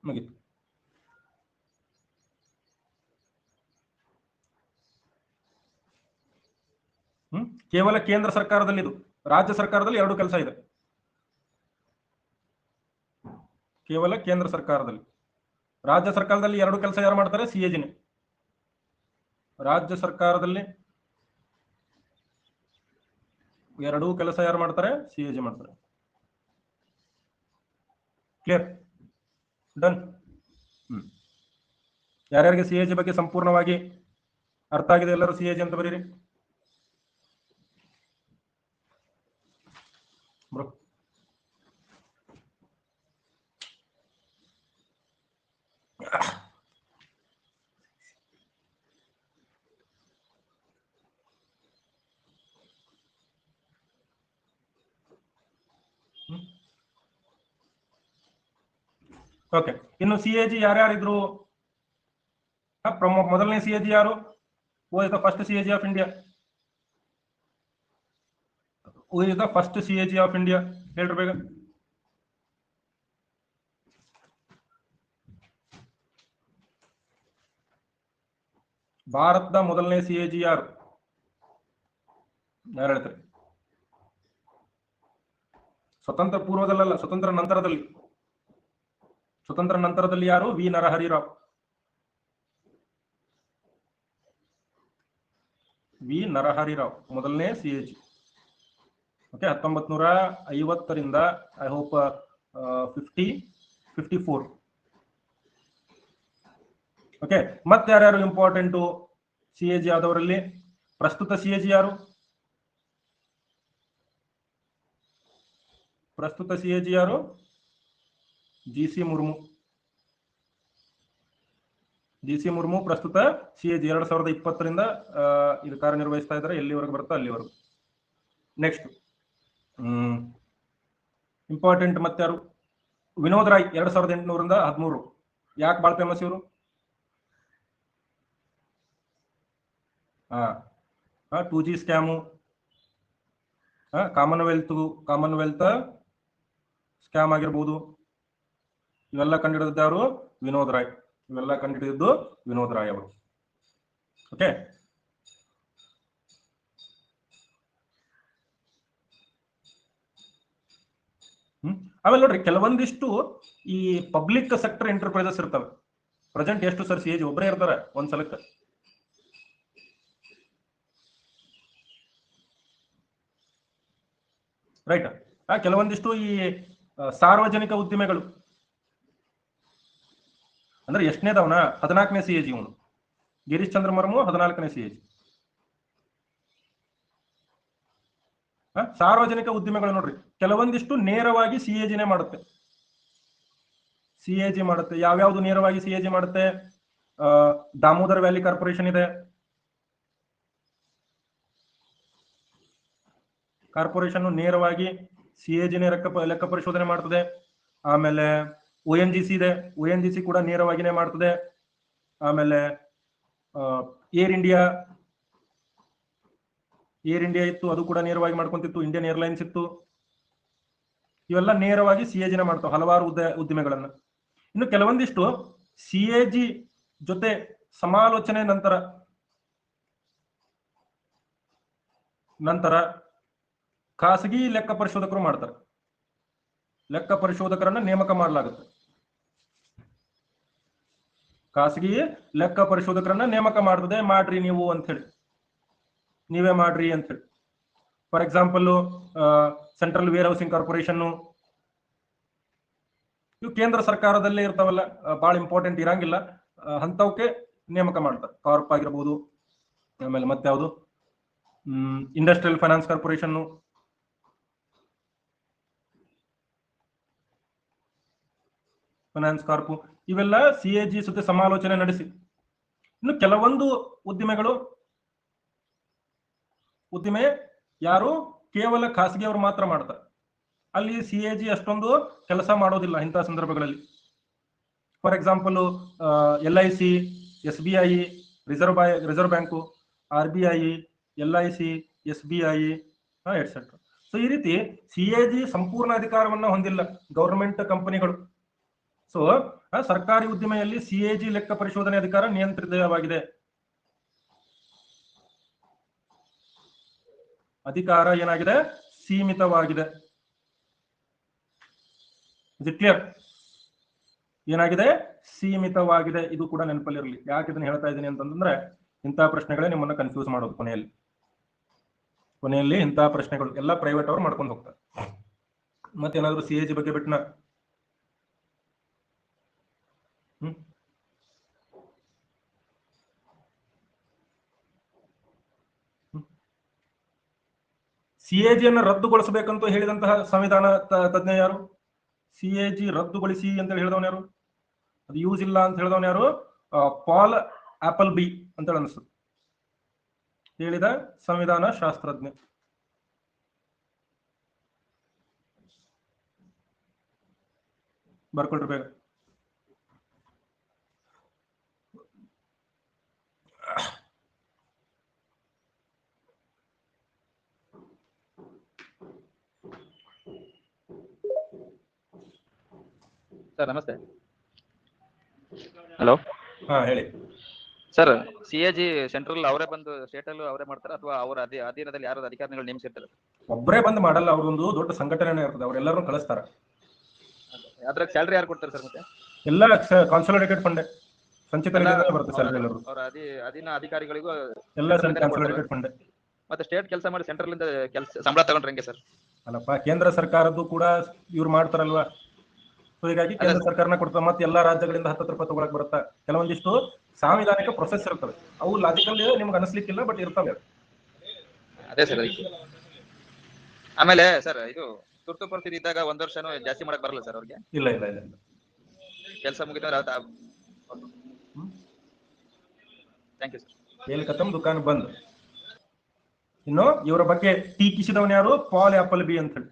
ಮುಗಿತು. ಕೇವಲ ಕೇಂದ್ರ ಸರ್ಕಾರದಲ್ಲಿ ಇದು, ರಾಜ್ಯ ಸರ್ಕಾರದಲ್ಲಿ 2 ಕೆಲಸ ಇದೆ. ಕೇವಲ ಕೇಂದ್ರ ಸರ್ಕಾರದಲ್ಲಿ. ರಾಜ್ಯ ಸರ್ಕಾರದಲ್ಲಿ 2 ಕೆಲಸ ಯಾರು ಮಾಡ್ತಾರೆ? ಸಿಎಜಿನೇ. ರಾಜ್ಯ ಸರ್ಕಾರದಲ್ಲಿ 2 ಕೆಲಸ ಯಾರು ಮಾಡ್ತಾರೆ? ಸಿಎಜಿ ಮಾಡ್ತಾರೆ. ಕ್ಲಿಯರ್? ಡನ್. ಯಾರ್ಯಾರಿಗೆ ಸಿಎಜಿ ಬಗ್ಗೆ ಸಂಪೂರ್ಣವಾಗಿ ಅರ್ಥ ಆಗಿದೆ ಎಲ್ಲರೂ ಸಿಎಜಿ ಅಂತ ಬರೀರಿ. Bro okay. ಇನ್ನು ಸಿಎಜಿ ಯಾರ್ಯಾರಿದ್ರು? ಮೊದಲನೇ ಸಿಎಜಿ ಯಾರು? Who is the first CAG of India? Who is the first CAG of India? ಹೇಳ್ರಿ ಬೇಗ. ಭಾರತದ ಮೊದಲನೇ ಸಿಎಜಿ ಯಾರು? ಯಾರು ಹೇಳ್ತಾರೆ? ಸ್ವತಂತ್ರ ಪೂರ್ವದಲ್ಲ, ಸ್ವತಂತ್ರ ನಂತರದಲ್ಲಿ. ಸ್ವತಂತ್ರ ನಂತರದಲ್ಲಿ ಯಾರು? ವಿ ನರಹರಿ ರಾವ್. ವಿ ನರಹರಿ ರಾವ್ ಮೊದಲನೇ ಸಿಎಜಿ. ಓಕೆ. 1950ರಿಂದ ಐ ಹೋಪ್ 54. ಓಕೆ. ಮತ್ತೆ ಯಾರ್ಯಾರು ಇಂಪಾರ್ಟೆಂಟು ಸಿಎಜಿ ಆದವರಲ್ಲಿ? ಪ್ರಸ್ತುತ ಸಿಎಜಿ ಯಾರು? ಪ್ರಸ್ತುತ ಸಿಎಜಿ ಯಾರು? ಜಿ.ಸಿ. ಮುರ್ಮು. ಜಿ.ಸಿ. ಮುರ್ಮು ಪ್ರಸ್ತುತ ಸಿಎಜಿ. 2020ರಿಂದ ಇದು ಕಾರ್ಯನಿರ್ವಹಿಸ್ತಾ ಇದ್ದಾರೆ. ಎಲ್ಲಿವರೆಗೂ ಬರುತ್ತೋ ಅಲ್ಲಿವರೆಗೂ. ನೆಕ್ಸ್ಟ್ ಇಂಪಾರ್ಟೆಂಟ್ ಮತ್ತೆ ಯಾರು? ವಿನೋದ್ ರಾಯ್. 2800ರಿಂದ 13. ಯಾಕೆ ಬಾಳ್ ಫೇಮಸ್ ಇವರು? 2G ಸ್ಕ್ಯಾಮು, ಕಾಮನ್ವೆಲ್ತ್ ಸ್ಕ್ಯಾಮ್ ಆಗಿರ್ಬೋದು, ಇವೆಲ್ಲ ಕಂಡುಹಿಡಿದದ್ದು ಯಾರು? ವಿನೋದ್ ರಾಯ್. ಇವೆಲ್ಲ ಕಂಡುಹಿಡಿದಿದ್ದು ವಿನೋದ್ ರಾಯ್ ಅವರು. ಓಕೆ. ಆಮೇಲೆ ನೋಡ್ರಿ, ಕೆಲವೊಂದಿಷ್ಟು ಈ ಪಬ್ಲಿಕ್ ಸೆಕ್ಟರ್ ಎಂಟರ್ಪ್ರೈಸಸ್ ಇರ್ತವೆ. ಪ್ರೆಸೆಂಟ್ ಎಷ್ಟು ಸರ್ ಸಿಎಜಿ? ಒಬ್ಬರೇ ಇರ್ತಾರೆ ಒಂದ್ ಸಲಕ್ಕೆ. ರೈಟ್. ಕೆಲವೊಂದಿಷ್ಟು ಈ ಸಾರ್ವಜನಿಕ ಉದ್ದಿಮೆಗಳು ಅಂದ್ರೆ ಎಷ್ಟನೇದವನ? 14ನೇ ಸಿಎಜಿ ಇವನು. ಗಿರೀಶ್ ಚಂದ್ರ ಮುರ್ಮು 14ನೇ ಸಿಎಜಿ. ಸಾರ್ವಜನಿಕ ಉದ್ದಿಮೆಗಳು ನೋಡ್ರಿ, ಕೆಲವೊಂದಿಷ್ಟು ನೇರವಾಗಿ ಸಿಎಜಿನೇ ಮಾಡುತ್ತೆ. ಸಿಎಜಿ ಮಾಡುತ್ತೆ. ಯಾವ್ಯಾವ್ದು ನೇರವಾಗಿ ಸಿಎಜಿ ಮಾಡುತ್ತೆ? ದಾಮೋದರ್ ವ್ಯಾಲಿ ಕಾರ್ಪೊರೇಷನ್ ಇದೆ. ಕಾರ್ಪೊರೇಷನ್ ನೇರವಾಗಿ ಸಿಎಜಿನೇ ಲೆಕ್ಕ ಪರಿಶೋಧನೆ ಮಾಡ್ತದೆ. ಆಮೇಲೆ ONGC ಇದೆ. ONGC ಕೂಡ ನೇರವಾಗಿನೇ ಮಾಡ್ತದೆ. ಆಮೇಲೆ ಏರ್ ಇಂಡಿಯಾ ಇತ್ತು, ಅದು ಕೂಡ ನೇರವಾಗಿ ಮಾಡ್ಕೊಂತಿತ್ತು. ಇಂಡಿಯನ್ ಏರ್ಲೈನ್ಸ್ ಇತ್ತು. ಇವೆಲ್ಲ ನೇರವಾಗಿ ಸಿಎಜಿನೇ ಮಾಡ್ತಾವೆ ಹಲವಾರು ಉದ್ದಿಮೆಗಳನ್ನ. ಇನ್ನು ಕೆಲವೊಂದಿಷ್ಟು ಸಿಎಜಿ ಜೊತೆ ಸಮಾಲೋಚನೆ ನಂತರ ಖಾಸಗಿ ಲೆಕ್ಕ ಪರಿಶೋಧಕರು ಮಾಡ್ತಾರೆ. ಲೆಕ್ಕ ಪರಿಶೋಧಕರನ್ನ ನೇಮಕ ಮಾಡಲಾಗುತ್ತೆ. ಖಾಸಗಿ ಲೆಕ್ಕ ಪರಿಶೋಧಕರನ್ನ ನೇಮಕ ಮಾಡ್ತದೆ. ಮಾಡ್ರಿ ನೀವು ಅಂತ ಹೇಳಿ, ನೀವೇ ಮಾಡ್ರಿ ಅಂತ ಹೇಳಿ. For example central warehousing corporation, ಇವು ಕೇಂದ್ರ ಸರ್ಕಾರದಲ್ಲೇ ಇರ್ತಾವಲ್ಲ, ಬಹಳ ಇಂಪಾರ್ಟೆಂಟ್ ಇರಂಗಿಲ್ಲ, ಅಂತವಕ್ಕೆ ನೇಮಕ ಮಾಡ್ತಾರೆ. ಕಾರ್ಪ್ ಆಗಿರ್ಬೋದು. ಆಮೇಲೆ ಮತ್ತೆ ಯಾವುದು? Industrial finance corporation, finance carp, ಇವೆಲ್ಲ ಸಿಎಜಿ ಜೊತೆ ಸಮಾಲೋಚನೆ ನಡೆಸಿ. ಇನ್ನು ಕೆಲವೊಂದು ಉದ್ದಿಮೆ ಯಾರು? ಕೇವಲ ಖಾಸಗಿಯವರು ಮಾತ್ರ ಮಾಡ್ತಾರೆ. ಅಲ್ಲಿ CAG ಅಷ್ಟೊಂದು ಕೆಲಸ ಮಾಡೋದಿಲ್ಲ ಇಂತಹ ಸಂದರ್ಭಗಳಲ್ಲಿ. For example LIC, SBI, reserve bank, RBI, LIC, SBI et cetera. So ಈ ರೀತಿ CAG ಸಂಪೂರ್ಣ ಅಧಿಕಾರವನ್ನ ಹೊಂದಿಲ್ಲ ಗವರ್ಮೆಂಟ್ ಕಂಪನಿಗಳು. ಸೊ ಸರ್ಕಾರಿ ಉದ್ದಿಮೆಯಲ್ಲಿ CAG ಲೆಕ್ಕ ಪರಿಶೋಧನೆ ಅಧಿಕಾರ ನಿಯಂತ್ರಿತವಾಗಿದೆ. ಅಧಿಕಾರ ಏನಾಗಿದೆ? ಸೀಮಿತವಾಗಿದೆ. Is clear? ಏನಾಗಿದೆ? ಸೀಮಿತವಾಗಿದೆ. ಇದು ಕೂಡ ನೆನಪಲ್ಲಿರಲಿ. ಯಾಕೆ ಇದನ್ನ ಹೇಳ್ತಾ ಇದ್ದೀನಿ ಅಂತಂದ್ರೆ ಇಂತಹ ಪ್ರಶ್ನೆಗಳೇ ನಿಮ್ಮನ್ನ ಕನ್ಫ್ಯೂಸ್ ಮಾಡೋದು. ಕೊನೆಯಲ್ಲಿ ಇಂತಹ ಪ್ರಶ್ನೆಗಳು ಎಲ್ಲ ಪ್ರೈವೇಟ್ ಅವ್ರು ಮಾಡ್ಕೊಂಡು ಹೋಗ್ತಾರೆ. ಮತ್ತೇನಾದ್ರು CAG ಬಗ್ಗೆ ಬಿಟ್ನ CAG ಅನ್ನ ರದ್ದುಗೊಳಿಸಬೇಕಂತ ಹೇಳಿದಂತಹ ಸಂವಿಧಾನ ತಜ್ಞ ಯಾರು? CAG ರದ್ದುಗೊಳಿಸಿ ಅಂತ ಹೇಳಿದವನು ಯಾರು? ಅದು ಯೂಸ್ ಇಲ್ಲ ಅಂತ ಹೇಳಿದವನು ಯಾರು? ಪಾಲ್ ಆಪಲ್ ಬಿ ಅಂತ ಅನಿಸ್ತದೆ, ಹೇಳಿದ ಸಂವಿಧಾನ ಶಾಸ್ತ್ರಜ್ಞ. ಬರ್ಕೊಳ್ರಿ ಬೇಗ. ಸರ್ ನಮಸ್ತೆ. ಹಲೋ. ಹೇಳಿ ಸರ್, CAG ಸೆಂಟ್ರಲ್ ಅವರೇ ಬಂದು ಸ್ಟೇಟ್ ಅಲ್ಲೂ ಅವರೇ ಮಾಡ್ತಾರ ಅಥವಾ ಅವರ ಅಧೀನದಲ್ಲಿ ಯಾರು ಅಧಿಕಾರಿಗಳು ನೇಮಿಸಿರ್ತಾರೆ? ಒಬ್ಬರೇ ಬಂದು ಮಾಡಲ್ಲ, ಅವ್ರೊಂದು ದೊಡ್ಡ ಸಂಘಟನೆ ಇರ್ತದೆ, ಅವರೆಲ್ಲರೂ ಕಳಿಸ್ತಾರ. ಅದ್ರಾಗ ಸ್ಯಾಲರಿ ಯಾರು ಕೊಡ್ತಾರೆ ಸರ್? ಮತ್ತೆ ಎಲ್ಲ ಕಾನ್ಸೋಲಿಡೇಟೆಡ್ ಫಂಡ್ ಸಂಚಿತ ಬರುತ್ತೆ ಸ್ಯಾಲರಿ ಎಲ್ಲರೂ. ಅವರ ಅಧೀನ ಅಧಿಕಾರಿಗಳಿಗೂ ಎಲ್ಲ ಕಾನ್ಸೋಲಿಡೇಟೆಡ್ ಫಂಡ್. ಮತ್ತೆ ಸ್ಟೇಟ್ ಕೆಲಸ ಮಾಡಿ ಸೆಂಟ್ರಲ್ ಇಂದ ಸಂಬಳ ತಗೊಂಡ್ರೆ ಹೆಂಗೆ ಸರ್? ಅಲ್ಲಪ್ಪ, ಕೇಂದ್ರ ಸರ್ಕಾರದ್ದು ಕೂಡ ಇವ್ರು ಮಾಡ್ತಾರಲ್ವಾ, ಸೊ ಹೀಗಾಗಿ ಕೇಂದ್ರ ಸರ್ಕಾರನ ಕೊಡ್ತಾರೆ. ಮತ್ತೆ ಎಲ್ಲಾ ರಾಜ್ಯಗಳಿಂದ 10 ರೂಪಾಯಿ ತಗೊಳಕ್ ಬರುತ್ತಾ. ಕೆಲವೊಂದಿಷ್ಟು ಸಾಂವಿಧಾನಿಕ ಪ್ರೊಸೆಸ್ ಇರ್ತವೆ, ಅವು ಲಾಜಿಕಲ್ ನಿಮ್ಗೆ ಅನಿಸ್ಲಿಕ್ಕಿಲ್ಲ, ಬಟ್ ಇರ್ತವೆ. ಅದೇ ಸರ್. ಆಮೇಲೆ ಸರ್, ಇದು ತುರ್ತು ಪರಿಸ್ಥಿತಿ ಇದ್ದಾಗ 1 ವರ್ಷನೂ ಜಾಸ್ತಿ ಮಾಡಕ್ ಬರಲ್ಲ ಸರ್ ಅವ್ರಿಗೆ? ಇಲ್ಲ ಇಲ್ಲ ಇಲ್ಲ ಇಲ್ಲ, ಕೆಲಸ ಮುಗಿದ ಥ್ಯಾಂಕ್ ಯು ಸರ್. ಏಲ್ ಖತಮ್ ದುಕಾನ್ ಬಂದ್. ಇನ್ನು ಇವರ ಬಗ್ಗೆ ಟೀಕಿಸಿದವನು ಯಾರು? ಪಾಲ್ ಆಪಲ್ ಬಿ ಅಂತ ಹೇಳಿ.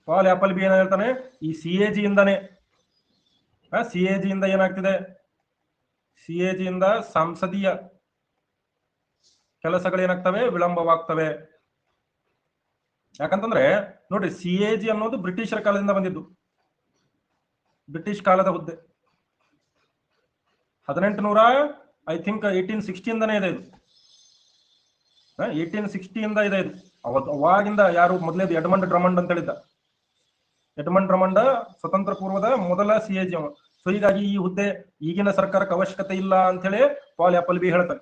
ಪಾಲ್ ಆಪಲ್ ಬಿ ಏನ ಹೇಳ್ತಾನೆ? ಈ CAG ಇಂದಾನೆ, CAG ಇಂದ ಏನಾಗ್ತಿದೆ? CAG ಇಂದ ಸಂಸದೀಯ ಕೆಲಸಗಳು ಏನಾಗ್ತವೆ? ವಿಳಂಬವಾಗ್ತವೆ. ಯಾಕಂತಂದ್ರೆ ನೋಡ್ರಿ, CAG ಅನ್ನೋದು ಬ್ರಿಟಿಷರ ಕಾಲದಿಂದ ಬಂದಿದ್ದು, ಬ್ರಿಟಿಷ್ ಕಾಲದ ಹುದ್ದೆ. 1860 ಇಂದಾನೇ ಇದೆ ಇದು. 1860 ಇಂದ ಇದೆ ಇದು. ಅವಾಗಿಂದ ಯಾರು ಮೊದಲೇದು? ಎಡ್ಮಂಡ್ ಡ್ರಮಂಡ್ ಅಂತ ಹೇಳಿದ್ದ. ಎಡ್ಮಂಡ್ ಡ್ರಮಂಡ್ ಸ್ವತಂತ್ರ ಪೂರ್ವದ ಮೊದಲ CAG ಅವ. ಸೊ ಹೀಗಾಗಿ ಈ ಹುದ್ದೆ ಈಗಿನ ಸರ್ಕಾರಕ್ಕೆ ಅವಶ್ಯಕತೆ ಇಲ್ಲ ಅಂತ ಹೇಳಿ ಪಾಲ್ ಆಪಲ್ ಬಿ ಹೇಳ್ತಾನೆ.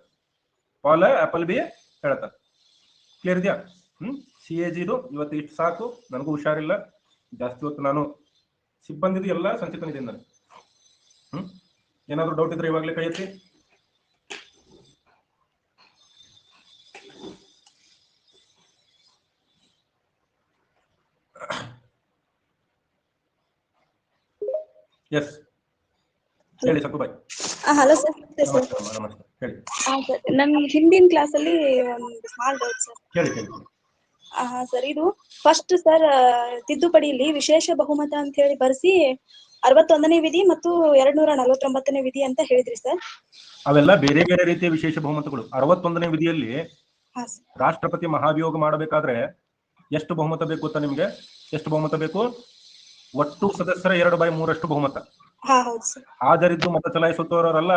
ಕ್ಲಿಯರ್ ಇದೆಯಾ? CAG ಇದು ಇವತ್ತು ಇಷ್ಟು ಸಾಕು. ನನಗೂ ಹುಷಾರಿಲ್ಲ ಜಾಸ್ತಿ ಹೊತ್ತು, ನಾನು ಸಿಬ್ಬಂದಿದು ಎಲ್ಲ ಸಂಚಿತನಿದ್ದೀನಿ ನಾನು. ಏನಾದ್ರು ಡೌಟ್ ಇದ್ರೆ ಇವಾಗಲೇ ಕೈ ಎತ್ತಿ. ಎಸ್ ಹೇಳಿ ಸಕ್ಕುಬಾಯಿ. Hello sir. ನಮಸ್ತೆ ಹೇಳಿ. ನಮ್ಗೆ ಹಿಂದಿನ ಕ್ಲಾಸ್ ಅಲ್ಲಿ ಒಂದು ಸ್ಮಾಲ್ ಡೌಟ್ ಸರ್. ಹೇಳಿ ಹೇಳಿ. ಸರ್, ಇದು ಫಸ್ಟ್ ಸರ್ ತಿದ್ದುಪಡಿಯಲ್ಲಿ ವಿಶೇಷ ಬಹುಮತ ಅಂತ ಹೇಳಿ ಬರ್ಸಿ 61ನೇ ವಿಧಿ ಮತ್ತು 249ನೇ ವಿಧಿ ಅಂತ ಹೇಳಿದ್ರಿ ಸರ್. ಅವೆಲ್ಲ ಬೇರೆ ಬೇರೆ ರೀತಿಯ ವಿಶೇಷ ಬಹುಮತಗಳು. 61ನೇ ವಿಧಿಯಲ್ಲಿ ರಾಷ್ಟ್ರಪತಿ ಮಹಾಭಿಯೋಗ ಮಾಡಬೇಕಾದ್ರೆ ಎಷ್ಟು ಬಹುಮತ ಬೇಕು ಗೊತ್ತಾ ನಿಮ್ಗೆ? ಎಷ್ಟು ಬಹುಮತ ಬೇಕು? ಒಟ್ಟು ಸದಸ್ಯರ 2/3 ಬಹುಮತ. ಹಾಜರಿದ್ದು ಮತ ಚಲಾಯಿಸುತ್ತವರಲ್ಲ,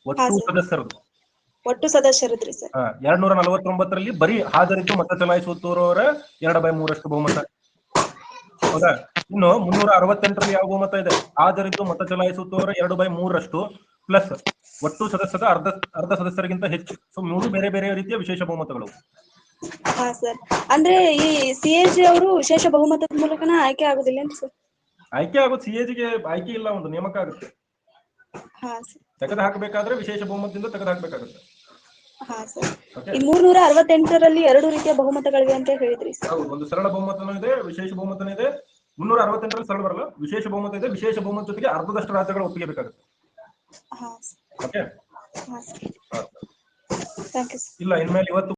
ಒಟ್ಟು ಸದಸ್ಯರದ್ದು ಸರ್. 249ರಲ್ಲಿ ಬರೀ ಹಾಜರಿದ್ದು ಮತ ಚಲಾಯಿಸುತ್ತವರ 2/3 ಬಹುಮತ. ಹೌದಾ? ಇನ್ನು 368ರಲ್ಲಿ ಯಾವ ಬಹುಮತ ಇದೆ? ಹಾಜರಿದ್ದು ಮತ ಚಲಾಯಿಸುತ್ತವರ 2/3 ಪ್ಲಸ್ ಒಟ್ಟು ಸದಸ್ಯರ ಅರ್ಧ ಸದಸ್ಯರಿಗಿಂತ ಹೆಚ್ಚು. ಸೊ 3 ಬೇರೆ ಬೇರೆ ರೀತಿಯ ವಿಶೇಷ ಬಹುಮತಗಳು. ಅಂದ್ರೆ ಈ CAG ಅವರು ವಿಶೇಷ ಬಹುಮತದ ಮೂಲಕನ ಆಯ್ಕೆ ಆಗುದಿಲ್ಲ ಸರ್? ಆಯ್ಕೆ ಆಗೋದು CAGಗೆ ಆಯ್ಕೆ ಇಲ್ಲ, ಒಂದು ನೇಮಕ ಆಗುತ್ತೆ. ತೆಗೆದು ಹಾಕಬೇಕಾದ್ರೆ ವಿಶೇಷ ಬಹುಮತದಿಂದ ತೆಗೆದು ಹಾಕಬೇಕಾಗುತ್ತೆ. 368ರಲ್ಲಿ 2 ರೀತಿಯ ಬಹುಮತಗಳಿವೆ ಅಂತ ಹೇಳಿದ್ರಿ ಸರ್. ಹೌದು, ಒಂದು ಸರಳ ಬಹುಮತನೂ ಇದೆ, ವಿಶೇಷ ಬಹುಮತನೂ ಇದೆ. 368ರಲ್ಲಿ ಸರಳ ಬರಲ್ಲ, ವಿಶೇಷ ಬಹುಮತ ಇದೆ. ವಿಶೇಷ ಬಹುಮತ ಜೊತೆಗೆ ಅರ್ಧದಷ್ಟು ರಾಜ್ಯಗಳ ಒಪ್ಪಿಗೆ ಬೇಕಾಗುತ್ತೆ. ಓಕೆ, ಇಲ್ಲ ಇನ್ಮೇಲೆ ಇವತ್ತು